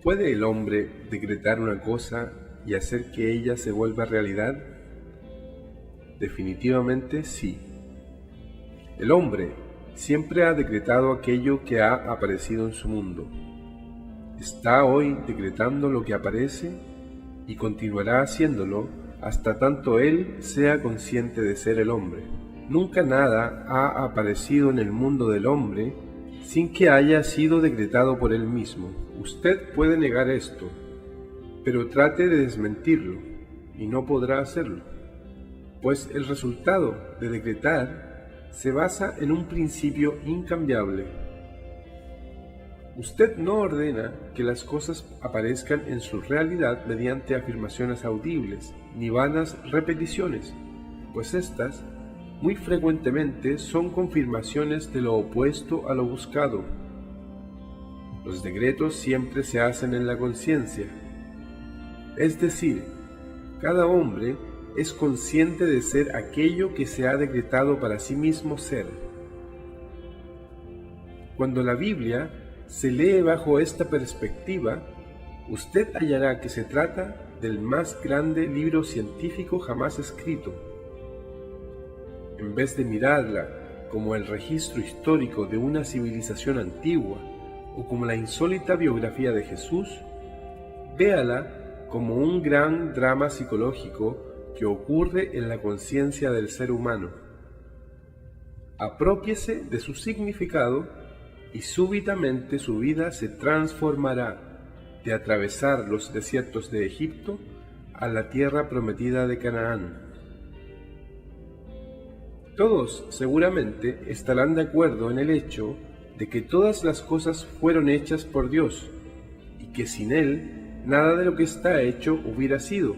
¿Puede el hombre decretar una cosa y hacer que ella se vuelva realidad? Definitivamente sí. El hombre siempre ha decretado aquello que ha aparecido en su mundo. Está hoy decretando lo que aparece y continuará haciéndolo hasta tanto él sea consciente de ser el hombre. Nunca nada ha aparecido en el mundo del hombre sin que haya sido decretado por él mismo. Usted puede negar esto, pero trate de desmentirlo y no podrá hacerlo, pues el resultado de decretar se basa en un principio incambiable. Usted no ordena que las cosas aparezcan en su realidad mediante afirmaciones audibles ni vanas repeticiones, pues éstas muy frecuentemente son confirmaciones de lo opuesto a lo buscado. Los decretos siempre se hacen en la conciencia, es decir, cada hombre es consciente de ser aquello que se ha decretado para sí mismo ser. Cuando la Biblia se lee bajo esta perspectiva, usted hallará que se trata del más grande libro científico jamás escrito. En vez de mirarla como el registro histórico de una civilización antigua o como la insólita biografía de Jesús, véala como un gran drama psicológico que ocurre en la conciencia del ser humano. Aprópiese de su significado y súbitamente su vida se transformará de atravesar los desiertos de Egipto a la tierra prometida de Canaán. Todos seguramente estarán de acuerdo en el hecho de que todas las cosas fueron hechas por Dios y que sin Él nada de lo que está hecho hubiera sido.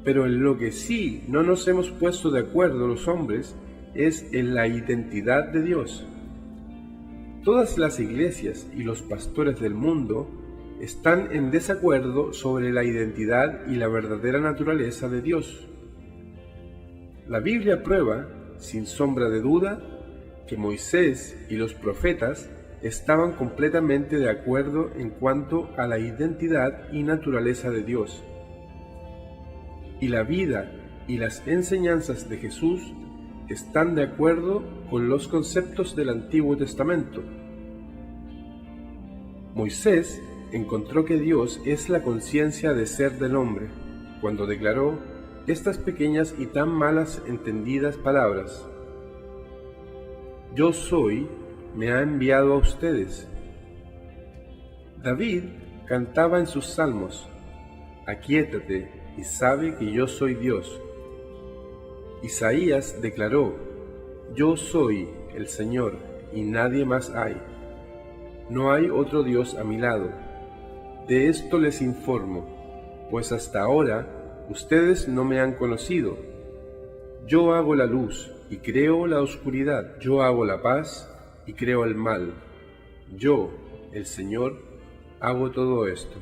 Pero en lo que sí no nos hemos puesto de acuerdo los hombres es en la identidad de Dios. Todas las iglesias y los pastores del mundo están en desacuerdo sobre la identidad y la verdadera naturaleza de Dios. La Biblia prueba, sin sombra de duda, que Moisés y los profetas estaban completamente de acuerdo en cuanto a la identidad y naturaleza de Dios. Y la vida y las enseñanzas de Jesús están de acuerdo con los conceptos del Antiguo Testamento. Moisés encontró que Dios es la conciencia de ser del hombre, cuando declaró estas pequeñas y tan malas entendidas palabras: Yo soy, me ha enviado a ustedes. David cantaba en sus salmos: Aquíétate y sabe que yo soy Dios. Isaías declaró: Yo soy el Señor y nadie más hay. No hay otro Dios a mi lado. De esto les informo, pues hasta ahora ustedes no me han conocido. Yo hago la luz y creo la oscuridad. Yo hago la paz y creo el mal. Yo, el Señor, hago todo esto.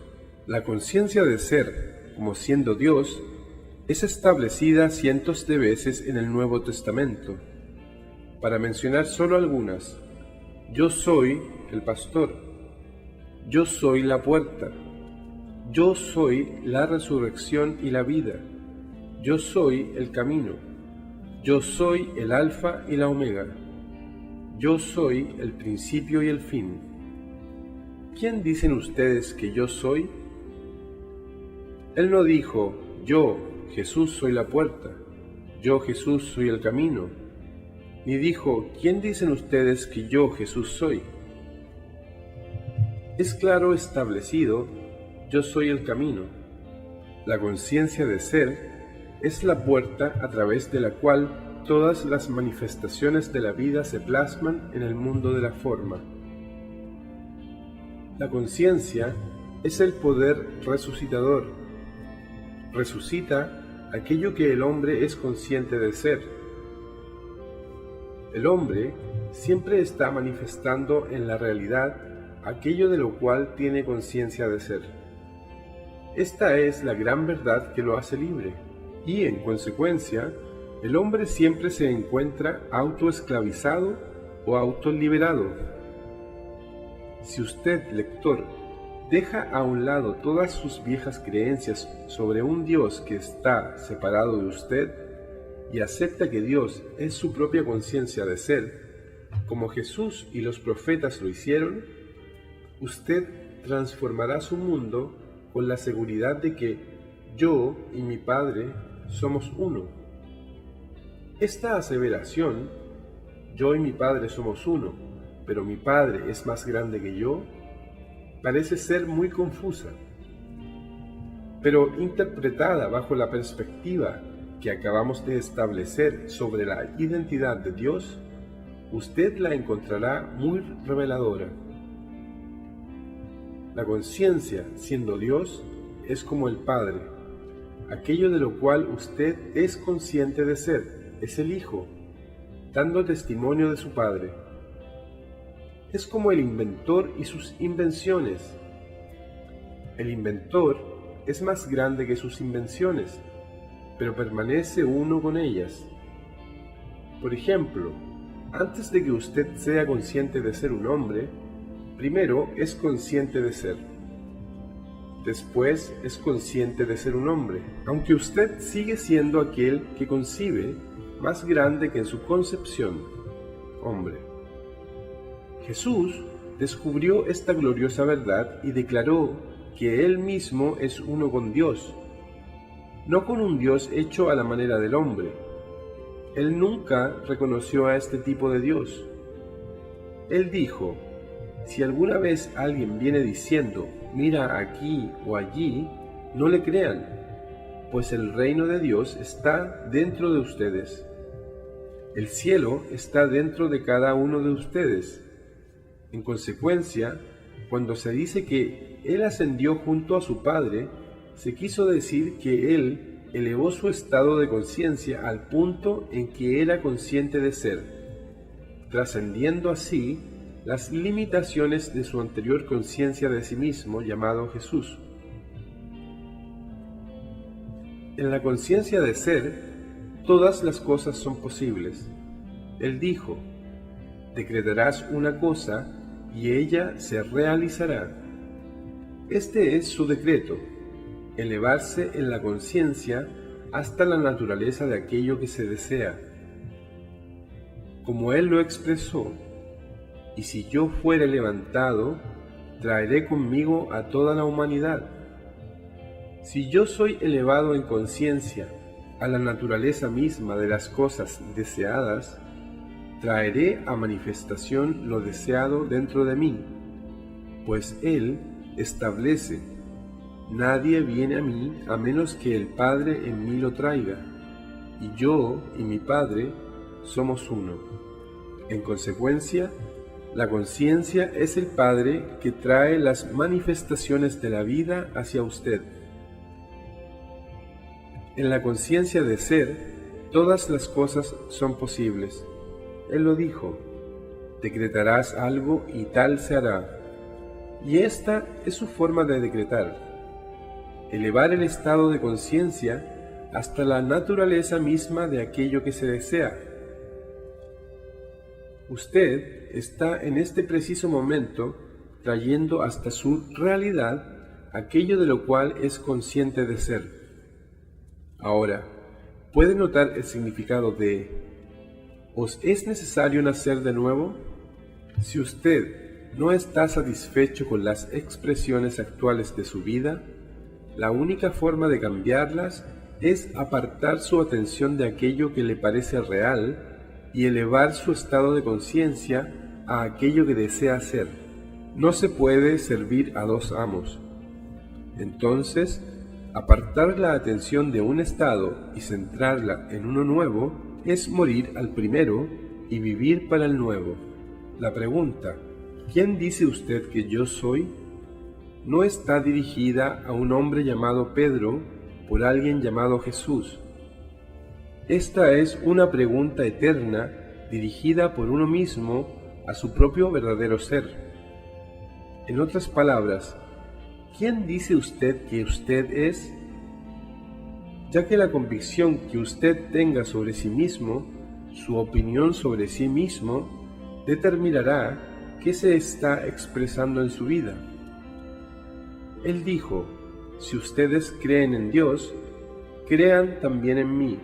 La conciencia de ser, como siendo Dios, es establecida cientos de veces en el Nuevo Testamento. Para mencionar solo algunas: yo soy el pastor, yo soy la puerta, yo soy la resurrección y la vida, yo soy el camino, yo soy el alfa y la omega, yo soy el principio y el fin. ¿Quién dicen ustedes que yo soy? Él no dijo: yo, Jesús, soy la puerta, yo, Jesús, soy el camino, ni dijo: ¿quién dicen ustedes que yo, Jesús, soy? Es claro establecido: yo soy el camino. La conciencia de ser es la puerta a través de la cual todas las manifestaciones de la vida se plasman en el mundo de la forma. La conciencia es el poder resucitador. Resucita aquello que el hombre es consciente de ser. El hombre siempre está manifestando en la realidad aquello de lo cual tiene conciencia de ser. Esta es la gran verdad que lo hace libre, y en consecuencia, el hombre siempre se encuentra autoesclavizado o autoliberado. Si usted, lector, deja a un lado todas sus viejas creencias sobre un Dios que está separado de usted y acepta que Dios es su propia conciencia de ser, como Jesús y los profetas lo hicieron, usted transformará su mundo con la seguridad de que yo y mi Padre somos uno. Esta aseveración, yo y mi Padre somos uno, pero mi Padre es más grande que yo, parece ser muy confusa, pero interpretada bajo la perspectiva que acabamos de establecer sobre la identidad de Dios, usted la encontrará muy reveladora. La conciencia, siendo Dios, es como el Padre, aquello de lo cual usted es consciente de ser, es el Hijo, dando testimonio de su Padre. Es como el inventor y sus invenciones. El inventor es más grande que sus invenciones, pero permanece uno con ellas. Por ejemplo, antes de que usted sea consciente de ser un hombre, primero es consciente de ser. Después es consciente de ser un hombre, aunque usted sigue siendo aquel que concibe, más grande que en su concepción, hombre. Jesús descubrió esta gloriosa verdad y declaró que Él mismo es uno con Dios, no con un Dios hecho a la manera del hombre. Él nunca reconoció a este tipo de Dios. Él dijo, si alguna vez alguien viene diciendo, mira aquí o allí, no le crean, pues el reino de Dios está dentro de ustedes. El cielo está dentro de cada uno de ustedes. En consecuencia, cuando se dice que Él ascendió junto a su Padre, se quiso decir que Él elevó su estado de conciencia al punto en que era consciente de ser, trascendiendo así las limitaciones de su anterior conciencia de sí mismo, llamado Jesús. En la conciencia de ser, todas las cosas son posibles. Él dijo, decretarás una cosa y ella se realizará. Este es su decreto, elevarse en la conciencia hasta la naturaleza de aquello que se desea. Como Él lo expresó, y si yo fuere levantado, traeré conmigo a toda la humanidad. Si yo soy elevado en conciencia a la naturaleza misma de las cosas deseadas, traeré a manifestación lo deseado dentro de mí, pues Él establece, nadie viene a mí a menos que el Padre en mí lo traiga, y yo y mi Padre somos uno. En consecuencia, la conciencia es el Padre que trae las manifestaciones de la vida hacia usted. En la conciencia de ser, todas las cosas son posibles. Él lo dijo, decretarás algo y tal se hará. Y esta es su forma de decretar, elevar el estado de conciencia hasta la naturaleza misma de aquello que se desea. Usted está en este preciso momento trayendo hasta su realidad aquello de lo cual es consciente de ser. Ahora, ¿puede notar el significado de ¿os es necesario nacer de nuevo? Si usted no está satisfecho con las expresiones actuales de su vida, la única forma de cambiarlas es apartar su atención de aquello que le parece real y elevar su estado de conciencia a aquello que desea ser. No se puede servir a dos amos. Entonces, apartar la atención de un estado y centrarla en uno nuevo es morir al primero y vivir para el nuevo. La pregunta, ¿quién dice usted que yo soy?, no está dirigida a un hombre llamado Pedro por alguien llamado Jesús. Esta es una pregunta eterna dirigida por uno mismo a su propio verdadero ser. En otras palabras, ¿quién dice usted que usted es? Ya que la convicción que usted tenga sobre sí mismo, su opinión sobre sí mismo, determinará qué se está expresando en su vida. Él dijo: si ustedes creen en Dios, crean también en mí.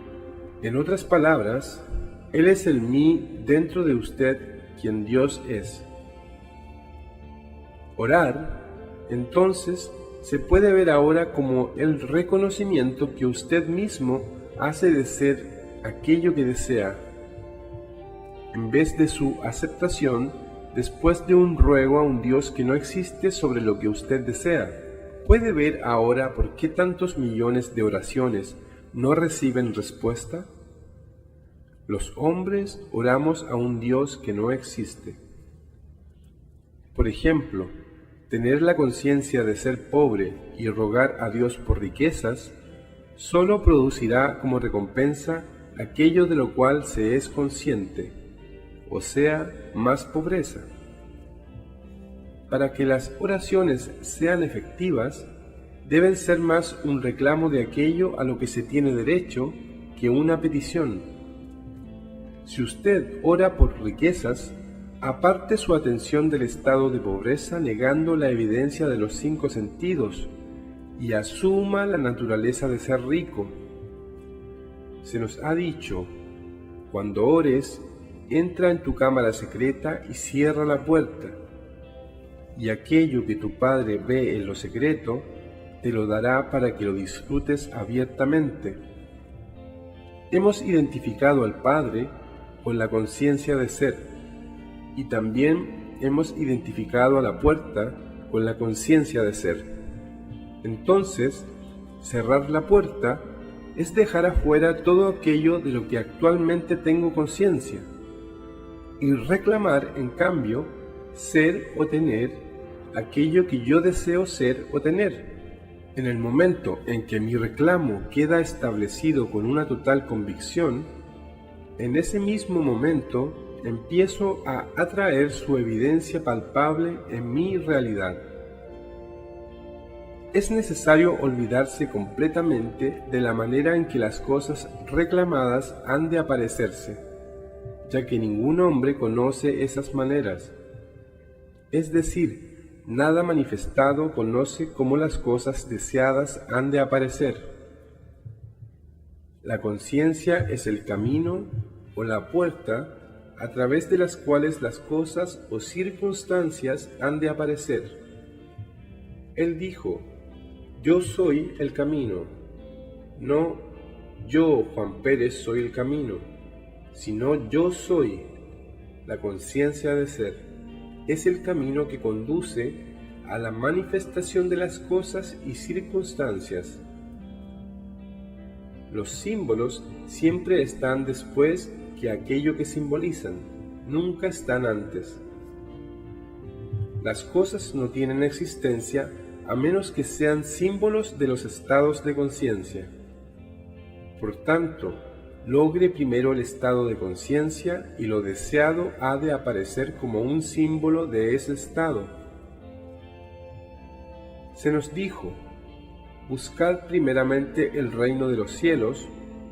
En otras palabras, Él es el mí dentro de usted, quien Dios es. Orar, entonces, se puede ver ahora como el reconocimiento que usted mismo hace de ser aquello que desea, en vez de su aceptación después de un ruego a un Dios que no existe sobre lo que usted desea. ¿Puede ver ahora por qué tantos millones de oraciones no reciben respuesta? Los hombres oramos a un Dios que no existe. Por ejemplo, tener la conciencia de ser pobre y rogar a Dios por riquezas solo producirá como recompensa aquello de lo cual se es consciente, o sea, más pobreza. Para que las oraciones sean efectivas, deben ser más un reclamo de aquello a lo que se tiene derecho que una petición. Si usted ora por riquezas, aparte su atención del estado de pobreza negando la evidencia de los 5 sentidos y asuma la naturaleza de ser rico. Se nos ha dicho: cuando ores, entra en tu cámara secreta y cierra la puerta, y aquello que tu Padre ve en lo secreto, te lo dará para que lo disfrutes abiertamente. Hemos identificado al Padre con la conciencia de ser, y también hemos identificado a la puerta con la conciencia de ser. Entonces, cerrar la puerta es dejar afuera todo aquello de lo que actualmente tengo conciencia, y reclamar, en cambio, ser o tener aquello que yo deseo ser o tener. En el momento en que mi reclamo queda establecido con una total convicción, en ese mismo momento empiezo a atraer su evidencia palpable en mi realidad. Es necesario olvidarse completamente de la manera en que las cosas reclamadas han de aparecerse, ya que ningún hombre conoce esas maneras. Es decir, nada manifestado conoce cómo las cosas deseadas han de aparecer. La conciencia es el camino o la puerta a través de las cuales las cosas o circunstancias han de aparecer. Él dijo: yo soy el camino. No, yo, Juan Pérez, soy el camino, sino yo soy. La conciencia de ser es el camino que conduce a la manifestación de las cosas y circunstancias. Los símbolos siempre están después que aquello que simbolizan, nunca están antes. Las cosas no tienen existencia a menos que sean símbolos de los estados de conciencia. Por tanto, logre primero el estado de conciencia y lo deseado ha de aparecer como un símbolo de ese estado. Se nos dijo: buscad primeramente el reino de los cielos,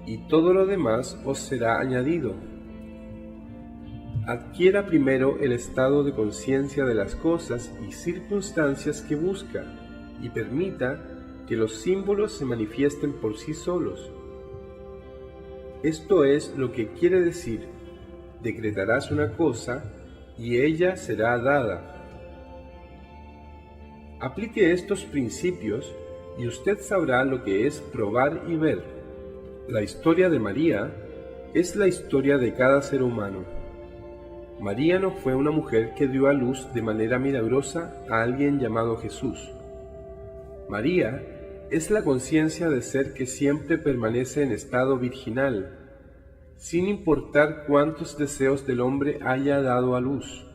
y todo lo demás os será añadido. Adquiera primero el estado de conciencia de las cosas y circunstancias que busca, y permita que los símbolos se manifiesten por sí solos. Esto es lo que quiere decir: decretarás una cosa y ella será dada. Aplique estos principios y usted sabrá lo que es probar y ver. La historia de María es la historia de cada ser humano. María no fue una mujer que dio a luz de manera milagrosa a alguien llamado Jesús. María es la conciencia de ser que siempre permanece en estado virginal, sin importar cuántos deseos del hombre haya dado a luz.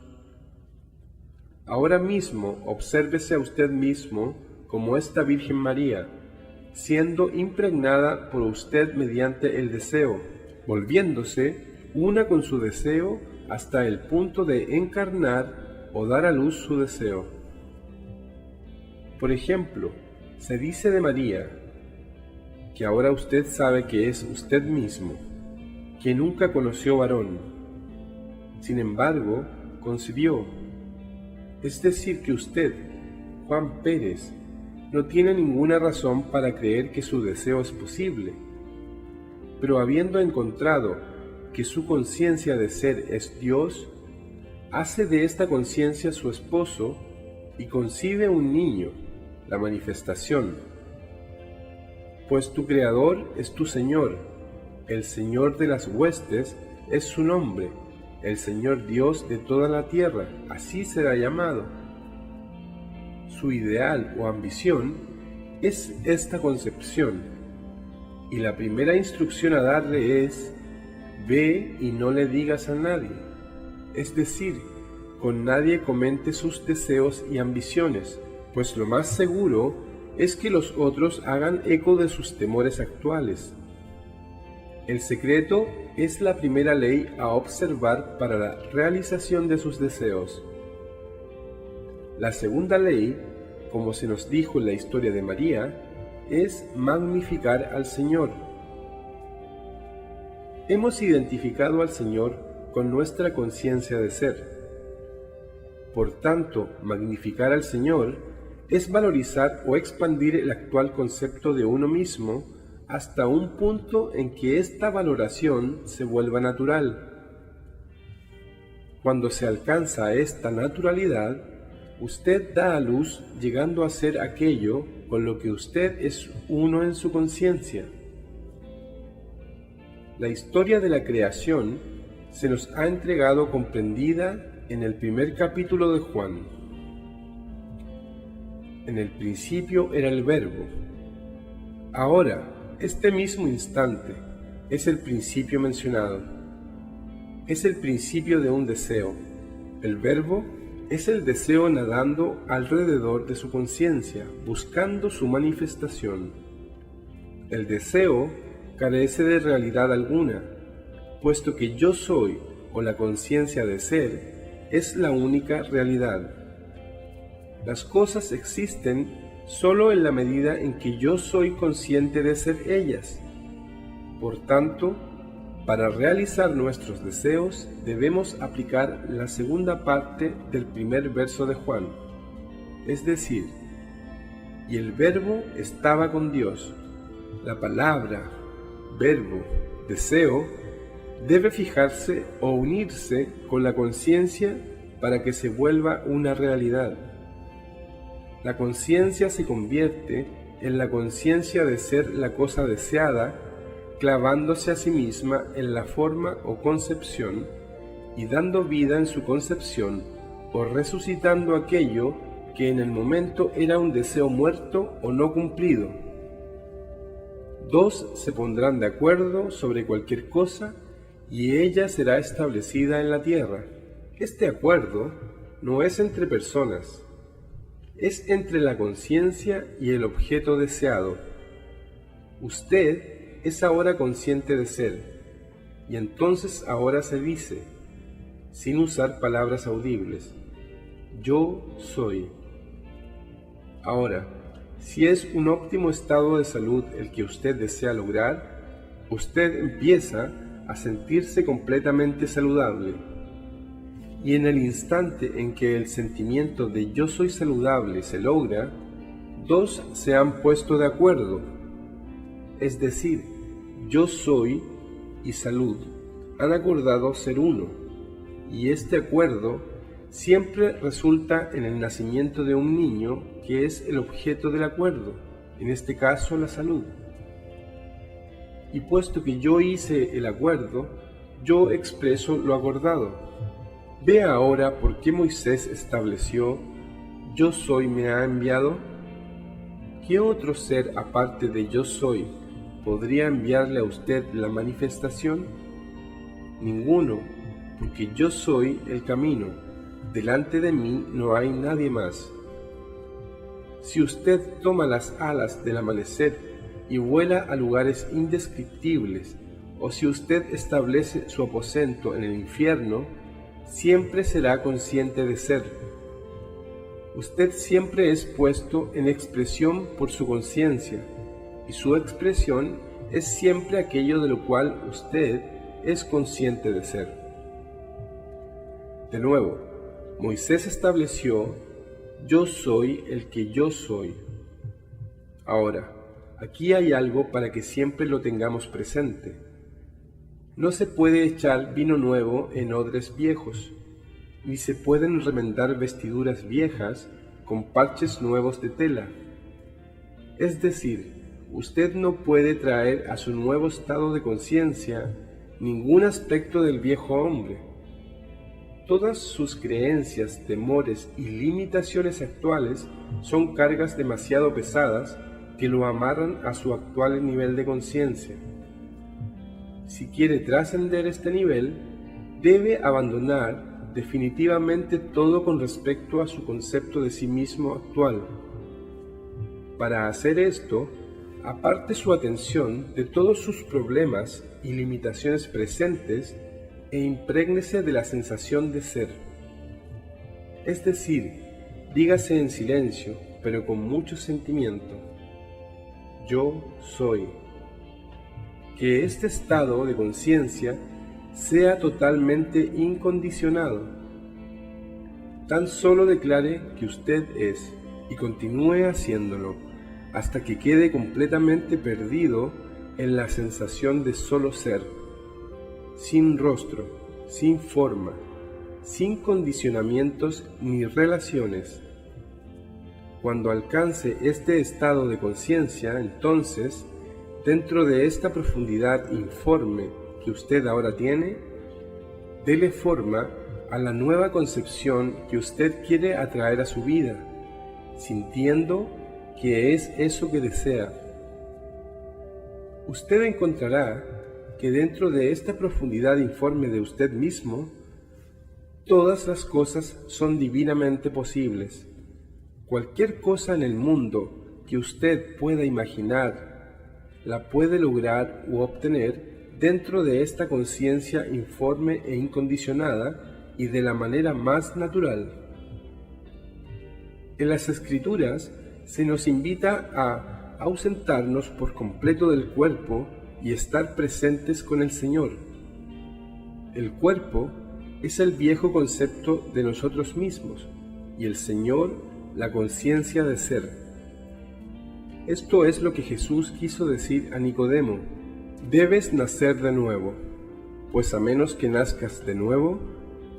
Ahora mismo obsérvese a usted mismo como esta Virgen María, siendo impregnada por usted mediante el deseo, volviéndose una con su deseo hasta el punto de encarnar o dar a luz su deseo. Por ejemplo, se dice de María, que ahora usted sabe que es usted mismo, que nunca conoció varón. Sin embargo, concibió. Es decir, que usted, Juan Pérez, no tiene ninguna razón para creer que su deseo es posible, pero habiendo encontrado que su conciencia de ser es Dios, hace de esta conciencia su esposo y concibe un niño, la manifestación. Pues tu Creador es tu Señor, el Señor de las huestes es su nombre, el Señor Dios de toda la tierra, así será llamado. Su ideal o ambición es esta concepción, y la primera instrucción a darle es: ve y no le digas a nadie, es decir, con nadie comente sus deseos y ambiciones, pues lo más seguro es que los otros hagan eco de sus temores actuales. El secreto es la primera ley a observar para la realización de sus deseos. La segunda ley, como se nos dijo en la historia de María, es magnificar al Señor. Hemos identificado al Señor con nuestra conciencia de ser. Por tanto, magnificar al Señor es valorizar o expandir el actual concepto de uno mismo hasta un punto en que esta valoración se vuelva natural. Cuando se alcanza esta naturalidad, usted da a luz llegando a ser aquello con lo que usted es uno en su conciencia. La historia de la creación se nos ha entregado comprendida en el primer capítulo de Juan. En el principio era el Verbo. Ahora, este mismo instante es el principio mencionado. Es el principio de un deseo. El Verbo es el deseo nadando alrededor de su conciencia, buscando su manifestación. El deseo carece de realidad alguna, puesto que yo soy, o la conciencia de ser, es la única realidad. Las cosas existen solo en la medida en que yo soy consciente de ser ellas. Por tanto, para realizar nuestros deseos debemos aplicar la segunda parte del primer verso de Juan, es decir, y el Verbo estaba con Dios. La palabra, verbo, deseo, debe fijarse o unirse con la conciencia para que se vuelva una realidad. La conciencia se convierte en la conciencia de ser la cosa deseada, clavándose a sí misma en la forma o concepción y dando vida en su concepción o resucitando aquello que en el momento era un deseo muerto o no cumplido. Dos se pondrán de acuerdo sobre cualquier cosa y ella será establecida en la tierra. Este acuerdo no es entre personas, es entre la conciencia y el objeto deseado. Usted es ahora consciente de ser, y entonces ahora se dice, sin usar palabras audibles, yo soy. Ahora, si es un óptimo estado de salud el que usted desea lograr, usted empieza a sentirse completamente saludable. Y en el instante en que el sentimiento de yo soy saludable se logra, dos se han puesto de acuerdo, es decir, yo soy y salud han acordado ser uno, y este acuerdo siempre resulta en el nacimiento de un niño que es el objeto del acuerdo, en este caso la salud. Y puesto que yo hice el acuerdo, yo expreso lo acordado. Vea ahora por qué Moisés estableció, yo soy me ha enviado. ¿Qué otro ser aparte de yo soy podría enviarle a usted la manifestación? Ninguno, porque yo soy el camino, delante de mí no hay nadie más. Si usted toma las alas del amanecer y vuela a lugares indescriptibles, o si usted establece su aposento en el infierno, siempre será consciente de ser. Usted siempre es puesto en expresión por su conciencia, y su expresión es siempre aquello de lo cual usted es consciente de ser. De nuevo, Moisés estableció, yo soy el que yo soy. Ahora, aquí hay algo para que siempre lo tengamos presente. No se puede echar vino nuevo en odres viejos, ni se pueden remendar vestiduras viejas con parches nuevos de tela. Es decir, usted no puede traer a su nuevo estado de conciencia ningún aspecto del viejo hombre. Todas sus creencias, temores y limitaciones actuales son cargas demasiado pesadas que lo amarran a su actual nivel de conciencia. Si quiere trascender este nivel, debe abandonar definitivamente todo con respecto a su concepto de sí mismo actual. Para hacer esto, aparte su atención de todos sus problemas y limitaciones presentes e imprégnese de la sensación de ser. Es decir, dígase en silencio, pero con mucho sentimiento: yo soy. Que este estado de conciencia sea totalmente incondicionado. Tan solo declare que usted es y continúe haciéndolo hasta que quede completamente perdido en la sensación de solo ser, sin rostro, sin forma, sin condicionamientos ni relaciones. Cuando alcance este estado de conciencia, entonces, dentro de esta profundidad informe que usted ahora tiene, dele forma a la nueva concepción que usted quiere atraer a su vida, sintiendo que es eso que desea. Usted encontrará que dentro de esta profundidad informe de usted mismo, todas las cosas son divinamente posibles. Cualquier cosa en el mundo que usted pueda imaginar, la puede lograr u obtener dentro de esta conciencia informe e incondicionada y de la manera más natural. En las Escrituras se nos invita a ausentarnos por completo del cuerpo y estar presentes con el Señor. El cuerpo es el viejo concepto de nosotros mismos y el Señor la conciencia de ser. Esto es lo que Jesús quiso decir a Nicodemo: debes nacer de nuevo, pues a menos que nazcas de nuevo,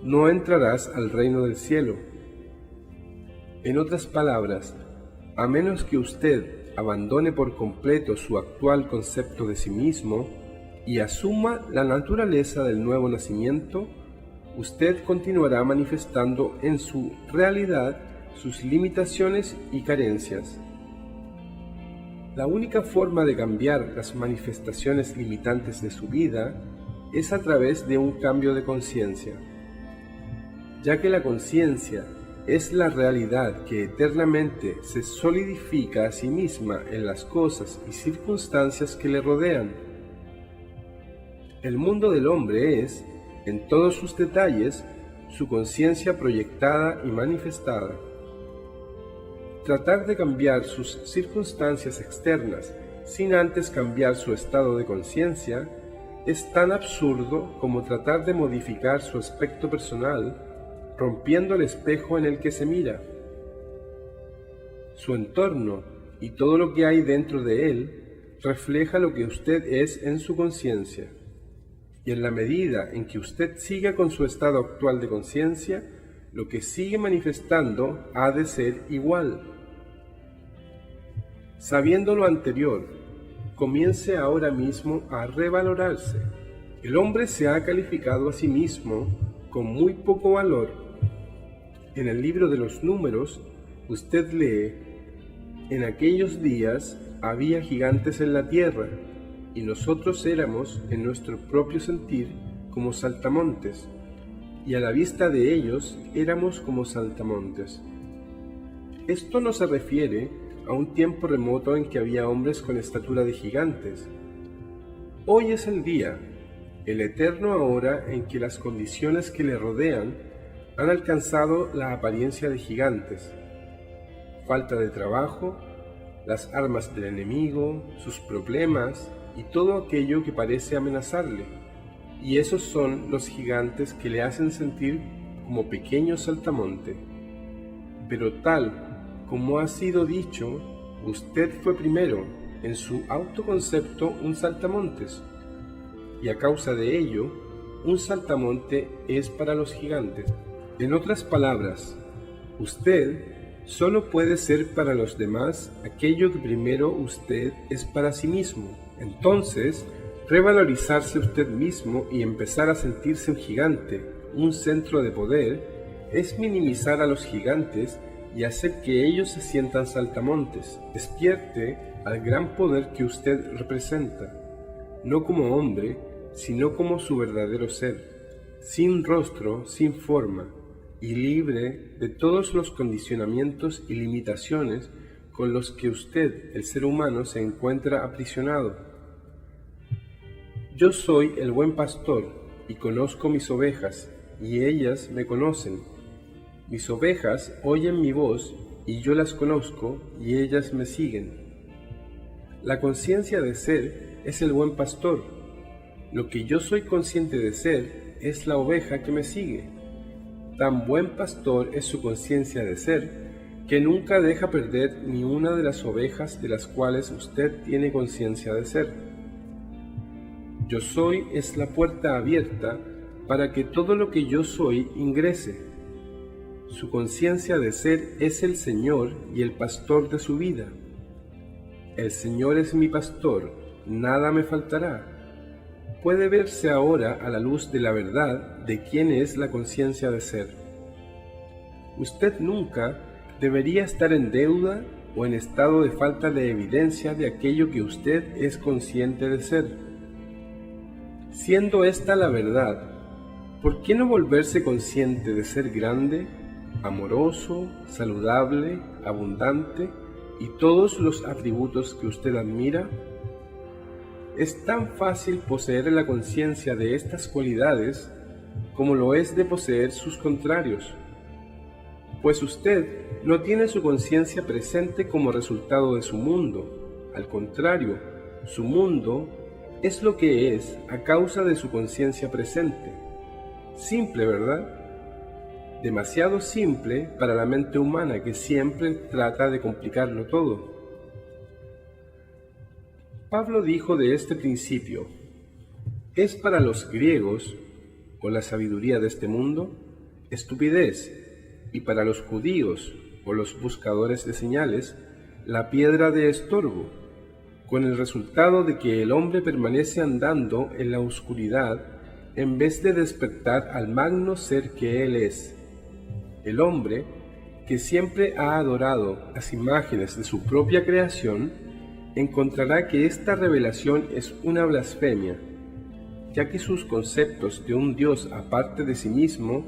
no entrarás al reino del cielo. En otras palabras, a menos que usted abandone por completo su actual concepto de sí mismo y asuma la naturaleza del nuevo nacimiento, usted continuará manifestando en su realidad sus limitaciones y carencias. La única forma de cambiar las manifestaciones limitantes de su vida es a través de un cambio de conciencia, ya que la conciencia es la realidad que eternamente se solidifica a sí misma en las cosas y circunstancias que le rodean. El mundo del hombre es, en todos sus detalles, su conciencia proyectada y manifestada. Tratar de cambiar sus circunstancias externas sin antes cambiar su estado de conciencia es tan absurdo como tratar de modificar su aspecto personal rompiendo el espejo en el que se mira. Su entorno y todo lo que hay dentro de él refleja lo que usted es en su conciencia, y en la medida en que usted siga con su estado actual de conciencia, lo que sigue manifestando ha de ser igual. Sabiendo lo anterior, comience ahora mismo a revalorarse. El hombre se ha calificado a sí mismo con muy poco valor. En el libro de los Números, usted lee: en aquellos días había gigantes en la tierra, y nosotros éramos, en nuestro propio sentir, como saltamontes, y a la vista de ellos éramos como saltamontes. Esto no se refiere a un tiempo remoto en que había hombres con estatura de gigantes. Hoy es el día, el eterno ahora en que las condiciones que le rodean han alcanzado la apariencia de gigantes. Falta de trabajo, las armas del enemigo, sus problemas y todo aquello que parece amenazarle. Y esos son los gigantes que le hacen sentir como pequeño saltamonte. Pero tal como ha sido dicho, Usted fue primero, en su autoconcepto, un saltamontes, y a causa de ello, un saltamonte es para los gigantes. En otras palabras, usted solo puede ser para los demás aquello que primero usted es para sí mismo. Entonces, revalorizarse usted mismo y empezar a sentirse un gigante, un centro de poder, es minimizar a los gigantes y hacer que ellos se sientan saltamontes. Despierte al gran poder que usted representa, no como hombre, sino como su verdadero ser, sin rostro, sin forma, y libre de todos los condicionamientos y limitaciones con los que usted, el ser humano, se encuentra aprisionado. Yo soy el buen pastor, y conozco mis ovejas, y ellas me conocen. Mis ovejas oyen mi voz, y yo las conozco, y ellas me siguen. La conciencia de ser es el buen pastor. Lo que yo soy consciente de ser es la oveja que me sigue. Tan buen pastor es su conciencia de ser, que nunca deja perder ni una de las ovejas de las cuales usted tiene conciencia de ser. Yo soy es la puerta abierta para que todo lo que yo soy ingrese. Su conciencia de ser es el Señor y el pastor de su vida. El Señor es mi pastor, nada me faltará. Puede verse ahora a la luz de la verdad de quién es la conciencia de ser. Usted nunca debería estar en deuda o en estado de falta de evidencia de aquello que usted es consciente de ser. Siendo esta la verdad, ¿por qué no volverse consciente de ser grande, amoroso, saludable, abundante y todos los atributos que usted admira? Es tan fácil poseer la conciencia de estas cualidades como lo es de poseer sus contrarios, pues usted no tiene su conciencia presente como resultado de su mundo. Al contrario, su mundo es lo que es a causa de su conciencia presente. Simple, ¿verdad? Demasiado simple para la mente humana que siempre trata de complicarlo todo. Pablo dijo de este principio: ¿es para los griegos, o la sabiduría de este mundo, estupidez, y para los judíos, o los buscadores de señales, la piedra de estorbo, con el resultado de que el hombre permanece andando en la oscuridad en vez de despertar al magno ser que él es? El hombre, que siempre ha adorado las imágenes de su propia creación, encontrará que esta revelación es una blasfemia, ya que sus conceptos de un Dios aparte de sí mismo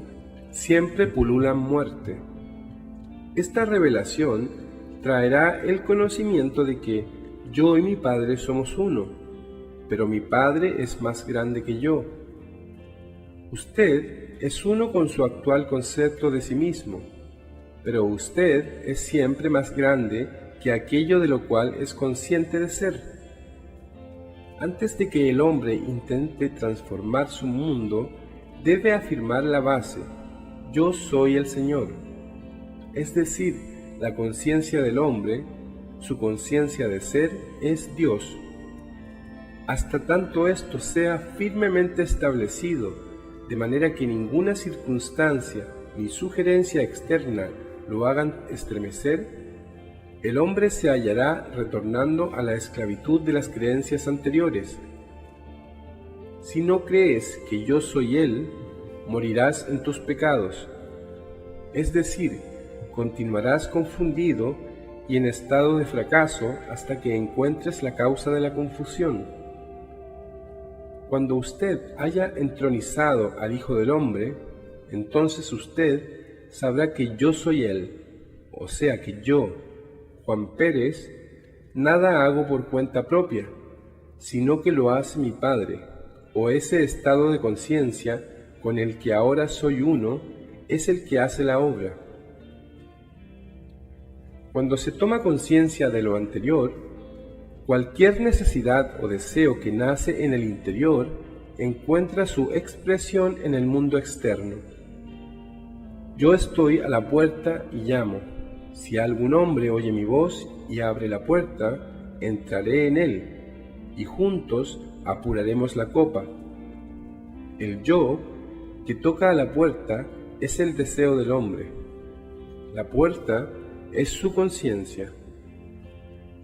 siempre pululan muerte. Esta revelación traerá el conocimiento de que yo y mi Padre somos uno, pero mi Padre es más grande que yo. Usted es uno con su actual concepto de sí mismo, pero usted es siempre más grande que aquello de lo cual es consciente de ser. Antes de que el hombre intente transformar su mundo, debe afirmar la base: yo soy el Señor. Es decir, la conciencia del hombre, su conciencia de ser, es Dios. Hasta tanto esto sea firmemente establecido, de manera que ninguna circunstancia ni sugerencia externa lo hagan estremecer, el hombre se hallará retornando a la esclavitud de las creencias anteriores. Si no crees que yo soy Él, morirás en tus pecados. Es decir, continuarás confundido y en estado de fracaso hasta que encuentres la causa de la confusión. Cuando usted haya entronizado al Hijo del Hombre, entonces usted sabrá que yo soy Él, o sea que yo, Juan Pérez, nada hago por cuenta propia, sino que lo hace mi Padre, o ese estado de conciencia con el que ahora soy uno, es el que hace la obra. Cuando se toma conciencia de lo anterior, cualquier necesidad o deseo que nace en el interior encuentra su expresión en el mundo externo. Yo estoy a la puerta y llamo. Si algún hombre oye mi voz y abre la puerta, entraré en él, y juntos apuraremos la copa. El yo que toca a la puerta es el deseo del hombre. La puerta es su conciencia.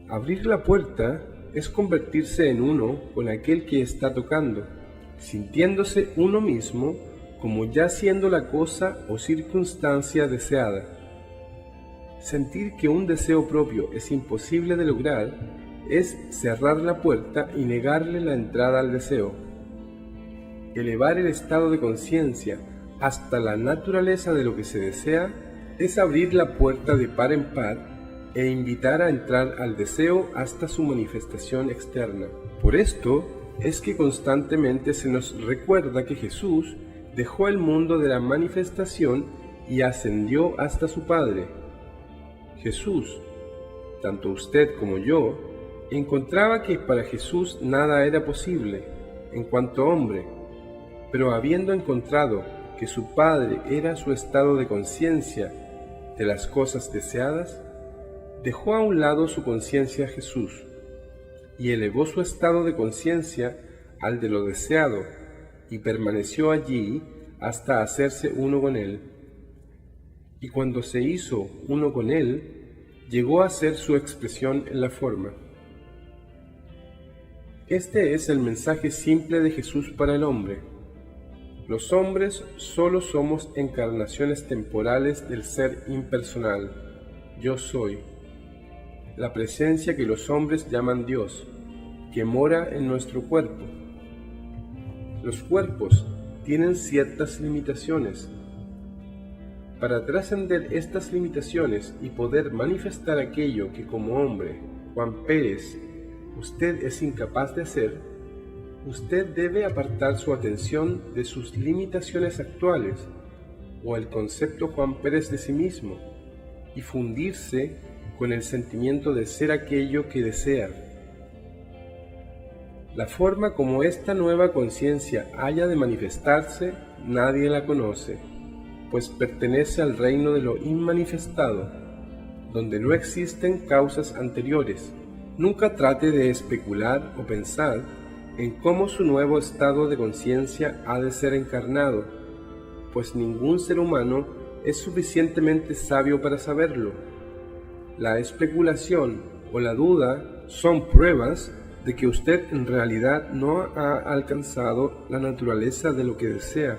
Abrir la puerta es convertirse en uno con aquel que está tocando, sintiéndose uno mismo como ya siendo la cosa o circunstancia deseada. Sentir que un deseo propio es imposible de lograr es cerrar la puerta y negarle la entrada al deseo. Elevar el estado de conciencia hasta la naturaleza de lo que se desea es abrir la puerta de par en par e invitar a entrar al deseo hasta su manifestación externa. Por esto es que constantemente se nos recuerda que Jesús dejó el mundo de la manifestación y ascendió hasta su Padre. Jesús, tanto usted como yo, encontraba que para Jesús nada era posible en cuanto hombre, pero habiendo encontrado que su Padre era su estado de conciencia de las cosas deseadas, dejó a un lado su conciencia a Jesús y elevó su estado de conciencia al de lo deseado y permaneció allí hasta hacerse uno con Él. Y cuando se hizo uno con Él, llegó a ser su expresión en la forma. Este es el mensaje simple de Jesús para el hombre. Los hombres solo somos encarnaciones temporales del ser impersonal, Yo Soy, la presencia que los hombres llaman Dios, que mora en nuestro cuerpo. Los cuerpos tienen ciertas limitaciones. Para trascender estas limitaciones y poder manifestar aquello que como hombre, Juan Pérez, usted es incapaz de hacer, usted debe apartar su atención de sus limitaciones actuales o el concepto Juan Pérez de sí mismo y fundirse con el sentimiento de ser aquello que desea. La forma como esta nueva conciencia haya de manifestarse, nadie la conoce, pues pertenece al reino de lo inmanifestado, donde no existen causas anteriores. Nunca trate de especular o pensar en cómo su nuevo estado de conciencia ha de ser encarnado, pues ningún ser humano es suficientemente sabio para saberlo. La especulación o la duda son pruebas de que usted en realidad no ha alcanzado la naturaleza de lo que desea,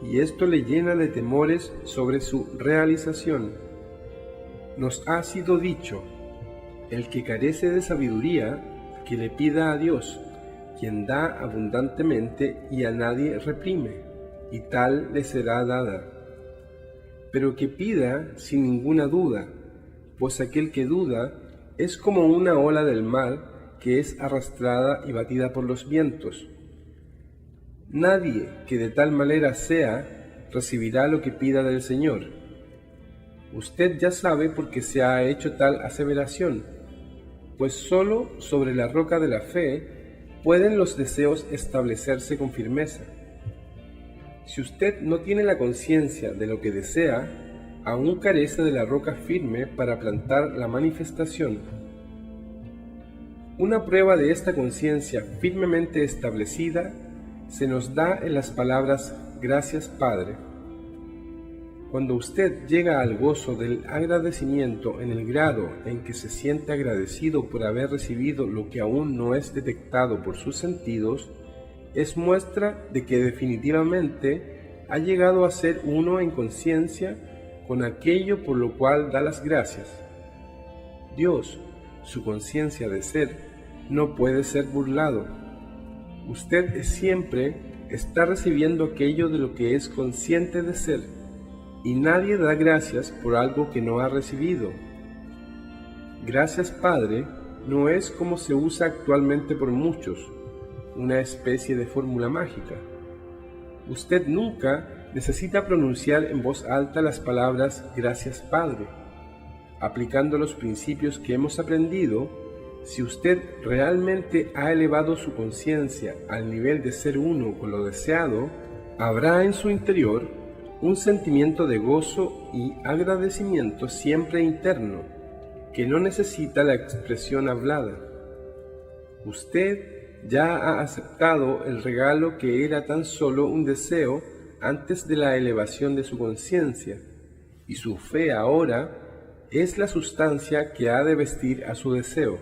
y esto le llena de temores sobre su realización. Nos ha sido dicho: el que carece de sabiduría, que le pida a Dios, quien da abundantemente y a nadie reprime, y tal le será dada. Pero que pida sin ninguna duda, pues aquel que duda es como una ola del mar que es arrastrada y batida por los vientos. Nadie que de tal manera sea, recibirá lo que pida del Señor. Usted ya sabe por qué se ha hecho tal aseveración, pues sólo sobre la roca de la fe pueden los deseos establecerse con firmeza. Si usted no tiene la conciencia de lo que desea, aún carece de la roca firme para plantar la manifestación. Una prueba de esta conciencia firmemente establecida se nos da en las palabras «Gracias, Padre». Cuando usted llega al gozo del agradecimiento en el grado en que se siente agradecido por haber recibido lo que aún no es detectado por sus sentidos, es muestra de que definitivamente ha llegado a ser uno en conciencia con aquello por lo cual da las gracias. Dios, su conciencia de ser, no puede ser burlado. Usted siempre está recibiendo aquello de lo que es consciente de ser, y nadie da gracias por algo que no ha recibido. Gracias, Padre, no es como se usa actualmente por muchos, una especie de fórmula mágica. Usted nunca necesita pronunciar en voz alta las palabras «Gracias, Padre». Aplicando los principios que hemos aprendido, si usted realmente ha elevado su conciencia al nivel de ser uno con lo deseado, habrá en su interior un sentimiento de gozo y agradecimiento siempre interno, que no necesita la expresión hablada. Usted ya ha aceptado el regalo que era tan solo un deseo antes de la elevación de su conciencia, y su fe ahora es la sustancia que ha de vestir a su deseo.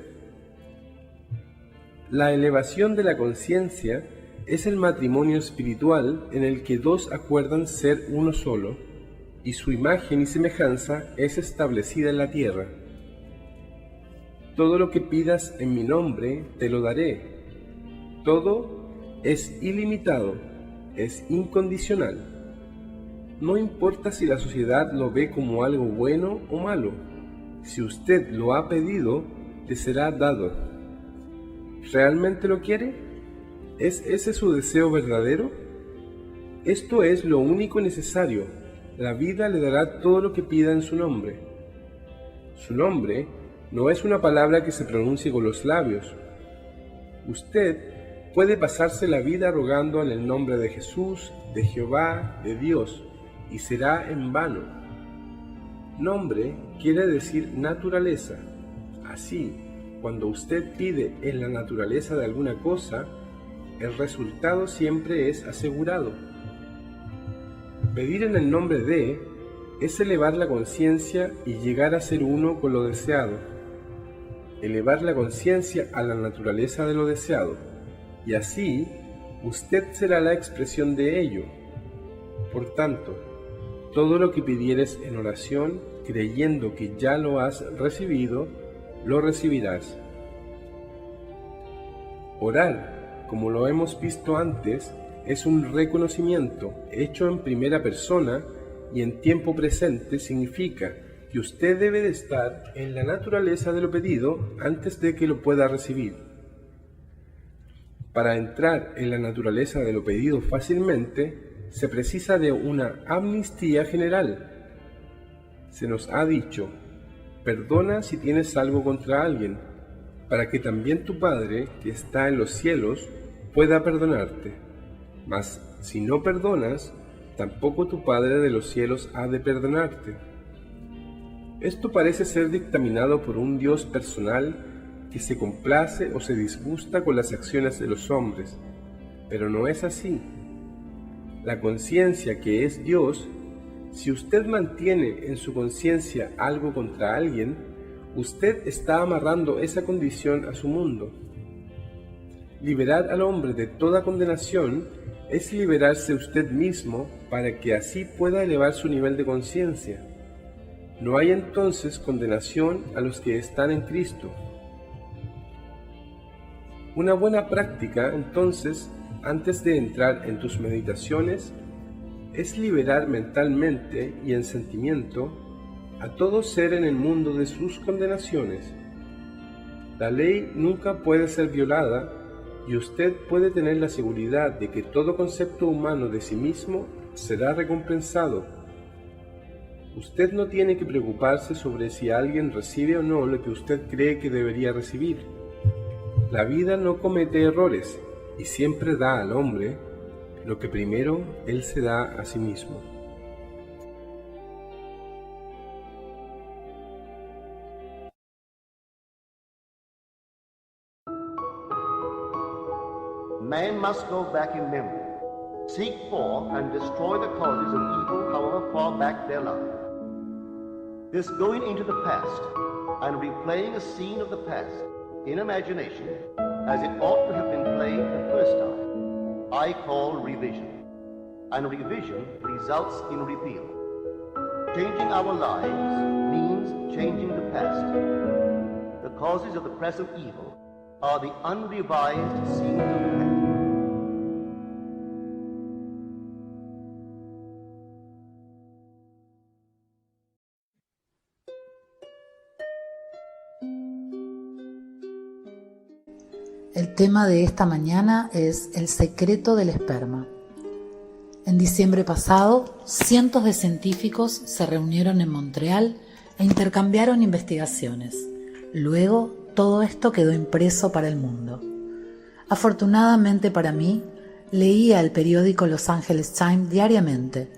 La elevación de la conciencia es el matrimonio espiritual en el que dos acuerdan ser uno solo, y su imagen y semejanza es establecida en la tierra. Todo lo que pidas en mi nombre te lo daré. Todo es ilimitado, es incondicional. No importa si la sociedad lo ve como algo bueno o malo. Si usted lo ha pedido, le será dado. ¿Realmente lo quiere? ¿Es ese su deseo verdadero? Esto es lo único necesario. La vida le dará todo lo que pida en su nombre. Su nombre no es una palabra que se pronuncie con los labios. Usted puede pasarse la vida rogando en el nombre de Jesús, de Jehová, de Dios, y será en vano. Nombre quiere decir naturaleza. Así, cuando usted pide en la naturaleza de alguna cosa, el resultado siempre es asegurado. Pedir en el nombre de es elevar la conciencia y llegar a ser uno con lo deseado. Elevar la conciencia a la naturaleza de lo deseado, y así usted será la expresión de ello. Por tanto, todo lo que pidieres en oración, creyendo que ya lo has recibido, lo recibirás. Orar, como lo hemos visto antes, es un reconocimiento hecho en primera persona y en tiempo presente. Significa que usted debe de estar en la naturaleza de lo pedido antes de que lo pueda recibir. Para entrar en la naturaleza de lo pedido fácilmente, se precisa de una amnistía general. Se nos ha dicho: perdona si tienes algo contra alguien, para que también tu Padre, que está en los cielos, pueda perdonarte. Mas si no perdonas, tampoco tu Padre de los cielos ha de perdonarte. Esto parece ser dictaminado por un Dios personal que se complace o se disgusta con las acciones de los hombres, pero no es así. La conciencia, que es Dios, si usted mantiene en su conciencia algo contra alguien, usted está amarrando esa condición a su mundo. Liberar al hombre de toda condenación es liberarse usted mismo para que así pueda elevar su nivel de conciencia. No hay entonces condenación a los que están en Cristo. Una buena práctica, entonces, antes de entrar en tus meditaciones, es liberar mentalmente y en sentimiento a todo ser en el mundo de sus condenaciones. La ley nunca puede ser violada, y usted puede tener la seguridad de que todo concepto humano de sí mismo será recompensado. Usted no tiene que preocuparse sobre si alguien recibe o no lo que usted cree que debería recibir. La vida no comete errores y siempre da al hombre lo que primero él se da a sí mismo. Man must go back in memory, seek for and destroy the causes of evil however far back they lie. This going into the past and replaying a scene of the past in imagination as it ought to have been played the first time, I call revision. And revision results in repeal. Changing our lives means changing the past. The causes of the present evil are the unrevised scenes of the past. El tema de esta mañana es el secreto del esperma. En diciembre pasado, cientos de científicos se reunieron en Montreal e intercambiaron investigaciones. Luego, todo esto quedó impreso para el mundo. Afortunadamente para mí, leía el periódico Los Angeles Times diariamente,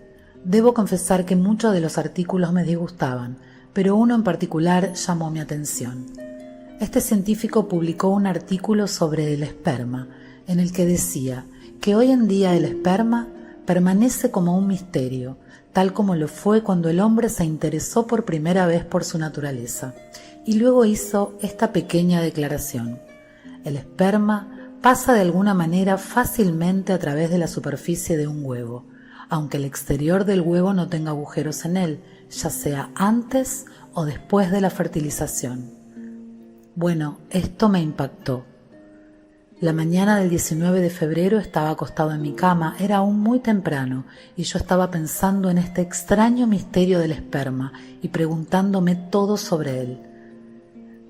Debo confesar que muchos de los artículos me disgustaban, pero uno en particular llamó mi atención. Este científico publicó un artículo sobre el esperma, en el que decía que hoy en día el esperma permanece como un misterio, tal como lo fue cuando el hombre se interesó por primera vez por su naturaleza. Y luego hizo esta pequeña declaración: el esperma pasa de alguna manera fácilmente a través de la superficie de un huevo, aunque el exterior del huevo no tenga agujeros en él, ya sea antes o después de la fertilización. Bueno, esto me impactó. La mañana del 19 de febrero estaba acostado en mi cama, era aún muy temprano, y yo estaba pensando en este extraño misterio del esperma y preguntándome todo sobre él.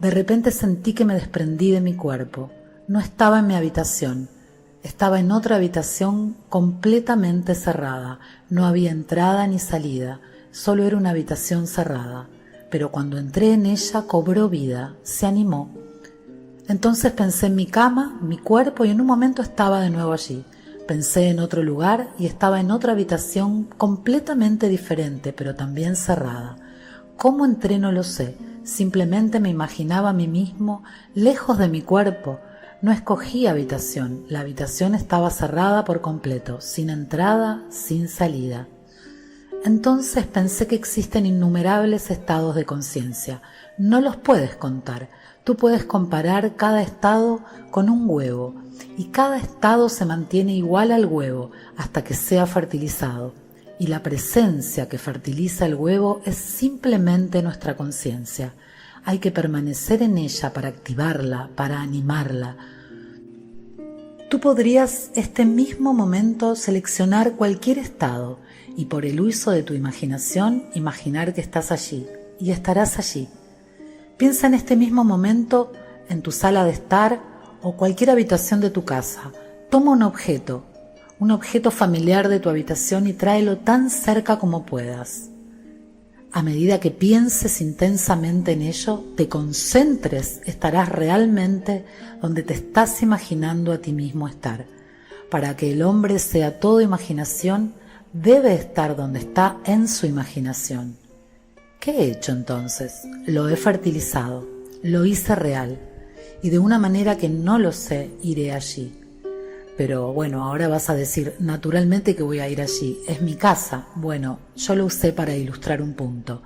De repente sentí que me desprendí de mi cuerpo. No estaba en mi habitación, estaba en otra habitación completamente cerrada. No había entrada ni salida, solo era una habitación cerrada. Pero cuando entré en ella cobró vida, se animó. Entonces pensé en mi cama, mi cuerpo, y en un momento estaba de nuevo allí. Pensé en otro lugar y estaba en otra habitación completamente diferente, pero también cerrada. ¿Cómo entré? No lo sé. Simplemente me imaginaba a mí mismo lejos de mi cuerpo. No escogí habitación. La habitación estaba cerrada por completo, sin entrada, sin salida. Entonces pensé que existen innumerables estados de conciencia. No los puedes contar. Tú puedes comparar cada estado con un huevo, y cada estado se mantiene igual al huevo hasta que sea fertilizado. Y la presencia que fertiliza el huevo es simplemente nuestra conciencia. Hay que permanecer en ella para activarla, para animarla. Tú podrías este mismo momento seleccionar cualquier estado y por el uso de tu imaginación imaginar que estás allí, y estarás allí. Piensa en este mismo momento en tu sala de estar o cualquier habitación de tu casa. Toma un objeto familiar de tu habitación y tráelo tan cerca como puedas. A medida que pienses intensamente en ello, te concentres, estarás realmente donde te estás imaginando a ti mismo estar. Para que el hombre sea todo imaginación, debe estar donde está en su imaginación. ¿Qué he hecho entonces? Lo he fertilizado, lo hice real, y de una manera que no lo sé, iré allí. Pero bueno, ahora vas a decir, naturalmente que voy a ir allí, es mi casa. Bueno, yo lo usé para ilustrar un punto.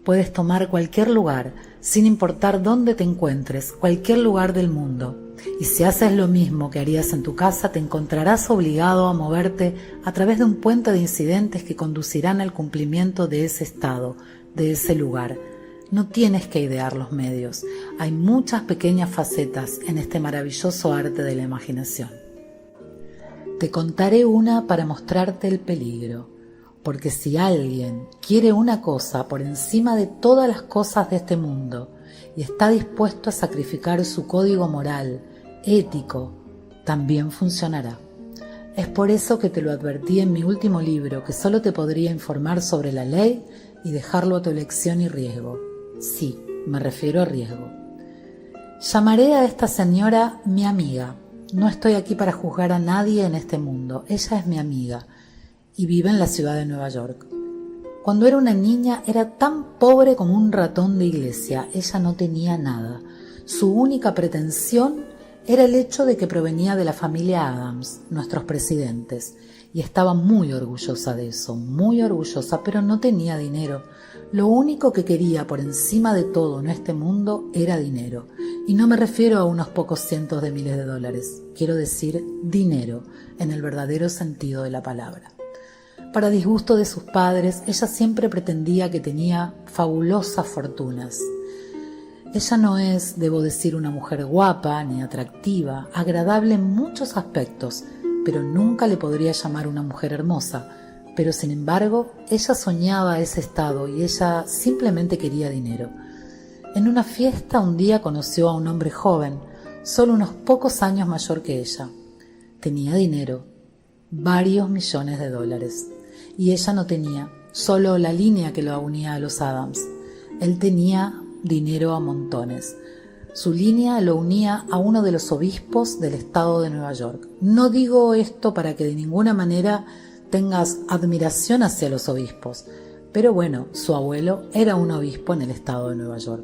Puedes tomar cualquier lugar, sin importar dónde te encuentres, cualquier lugar del mundo. Y si haces lo mismo que harías en tu casa, te encontrarás obligado a moverte a través de un puente de incidentes que conducirán al cumplimiento de ese estado, de ese lugar. No tienes que idear los medios. Hay muchas pequeñas facetas en este maravilloso arte de la imaginación. Te contaré una para mostrarte el peligro, porque si alguien quiere una cosa por encima de todas las cosas de este mundo y está dispuesto a sacrificar su código moral, ético, también funcionará. Es por eso que te lo advertí en mi último libro, que solo te podría informar sobre la ley y dejarlo a tu elección y riesgo. Sí, me refiero a riesgo. Llamaré a esta señora mi amiga. No estoy aquí para juzgar a nadie en este mundo. Ella es mi amiga y vive en la ciudad de Nueva York. Cuando era una niña era tan pobre como un ratón de iglesia. Ella no tenía nada. Su única pretensión era el hecho de que provenía de la familia Adams, nuestros presidentes, y estaba muy orgullosa de eso, muy orgullosa, pero no tenía dinero. Lo único que quería por encima de todo en este mundo era dinero. Y no me refiero a unos pocos cientos de miles de dólares. Quiero decir dinero, en el verdadero sentido de la palabra. Para disgusto de sus padres, ella siempre pretendía que tenía fabulosas fortunas. Ella no es, debo decir, una mujer guapa ni atractiva, agradable en muchos aspectos, pero nunca le podría llamar una mujer hermosa. Pero sin embargo, ella soñaba ese estado y ella simplemente quería dinero. En una fiesta un día conoció a un hombre joven, solo unos pocos años mayor que ella. Tenía dinero, varios millones de dólares, y ella no tenía, solo la línea que lo unía a los Adams. Él tenía dinero a montones. Su línea lo unía a uno de los obispos del estado de Nueva York. No digo esto para que de ninguna manera tengas admiración hacia los obispos, pero bueno, su abuelo era un obispo en el estado de Nueva York.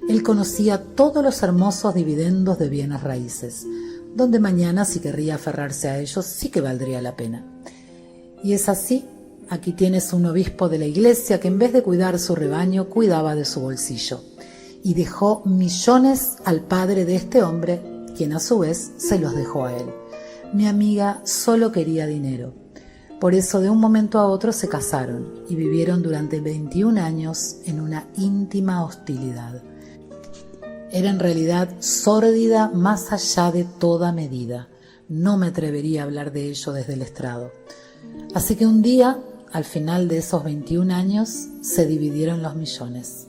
Él conocía todos los hermosos dividendos de bienes raíces, donde mañana si querría aferrarse a ellos sí que valdría la pena. Y es así, aquí tienes un obispo de la iglesia que en vez de cuidar su rebaño, cuidaba de su bolsillo, y dejó millones al padre de este hombre, quien a su vez se los dejó a él. Mi amiga solo quería dinero. Por eso de un momento a otro se casaron y vivieron durante 21 años en una íntima hostilidad. Era en realidad sórdida más allá de toda medida. No me atrevería a hablar de ello desde el estrado. Así que un día, al final de esos 21 años, se dividieron los millones.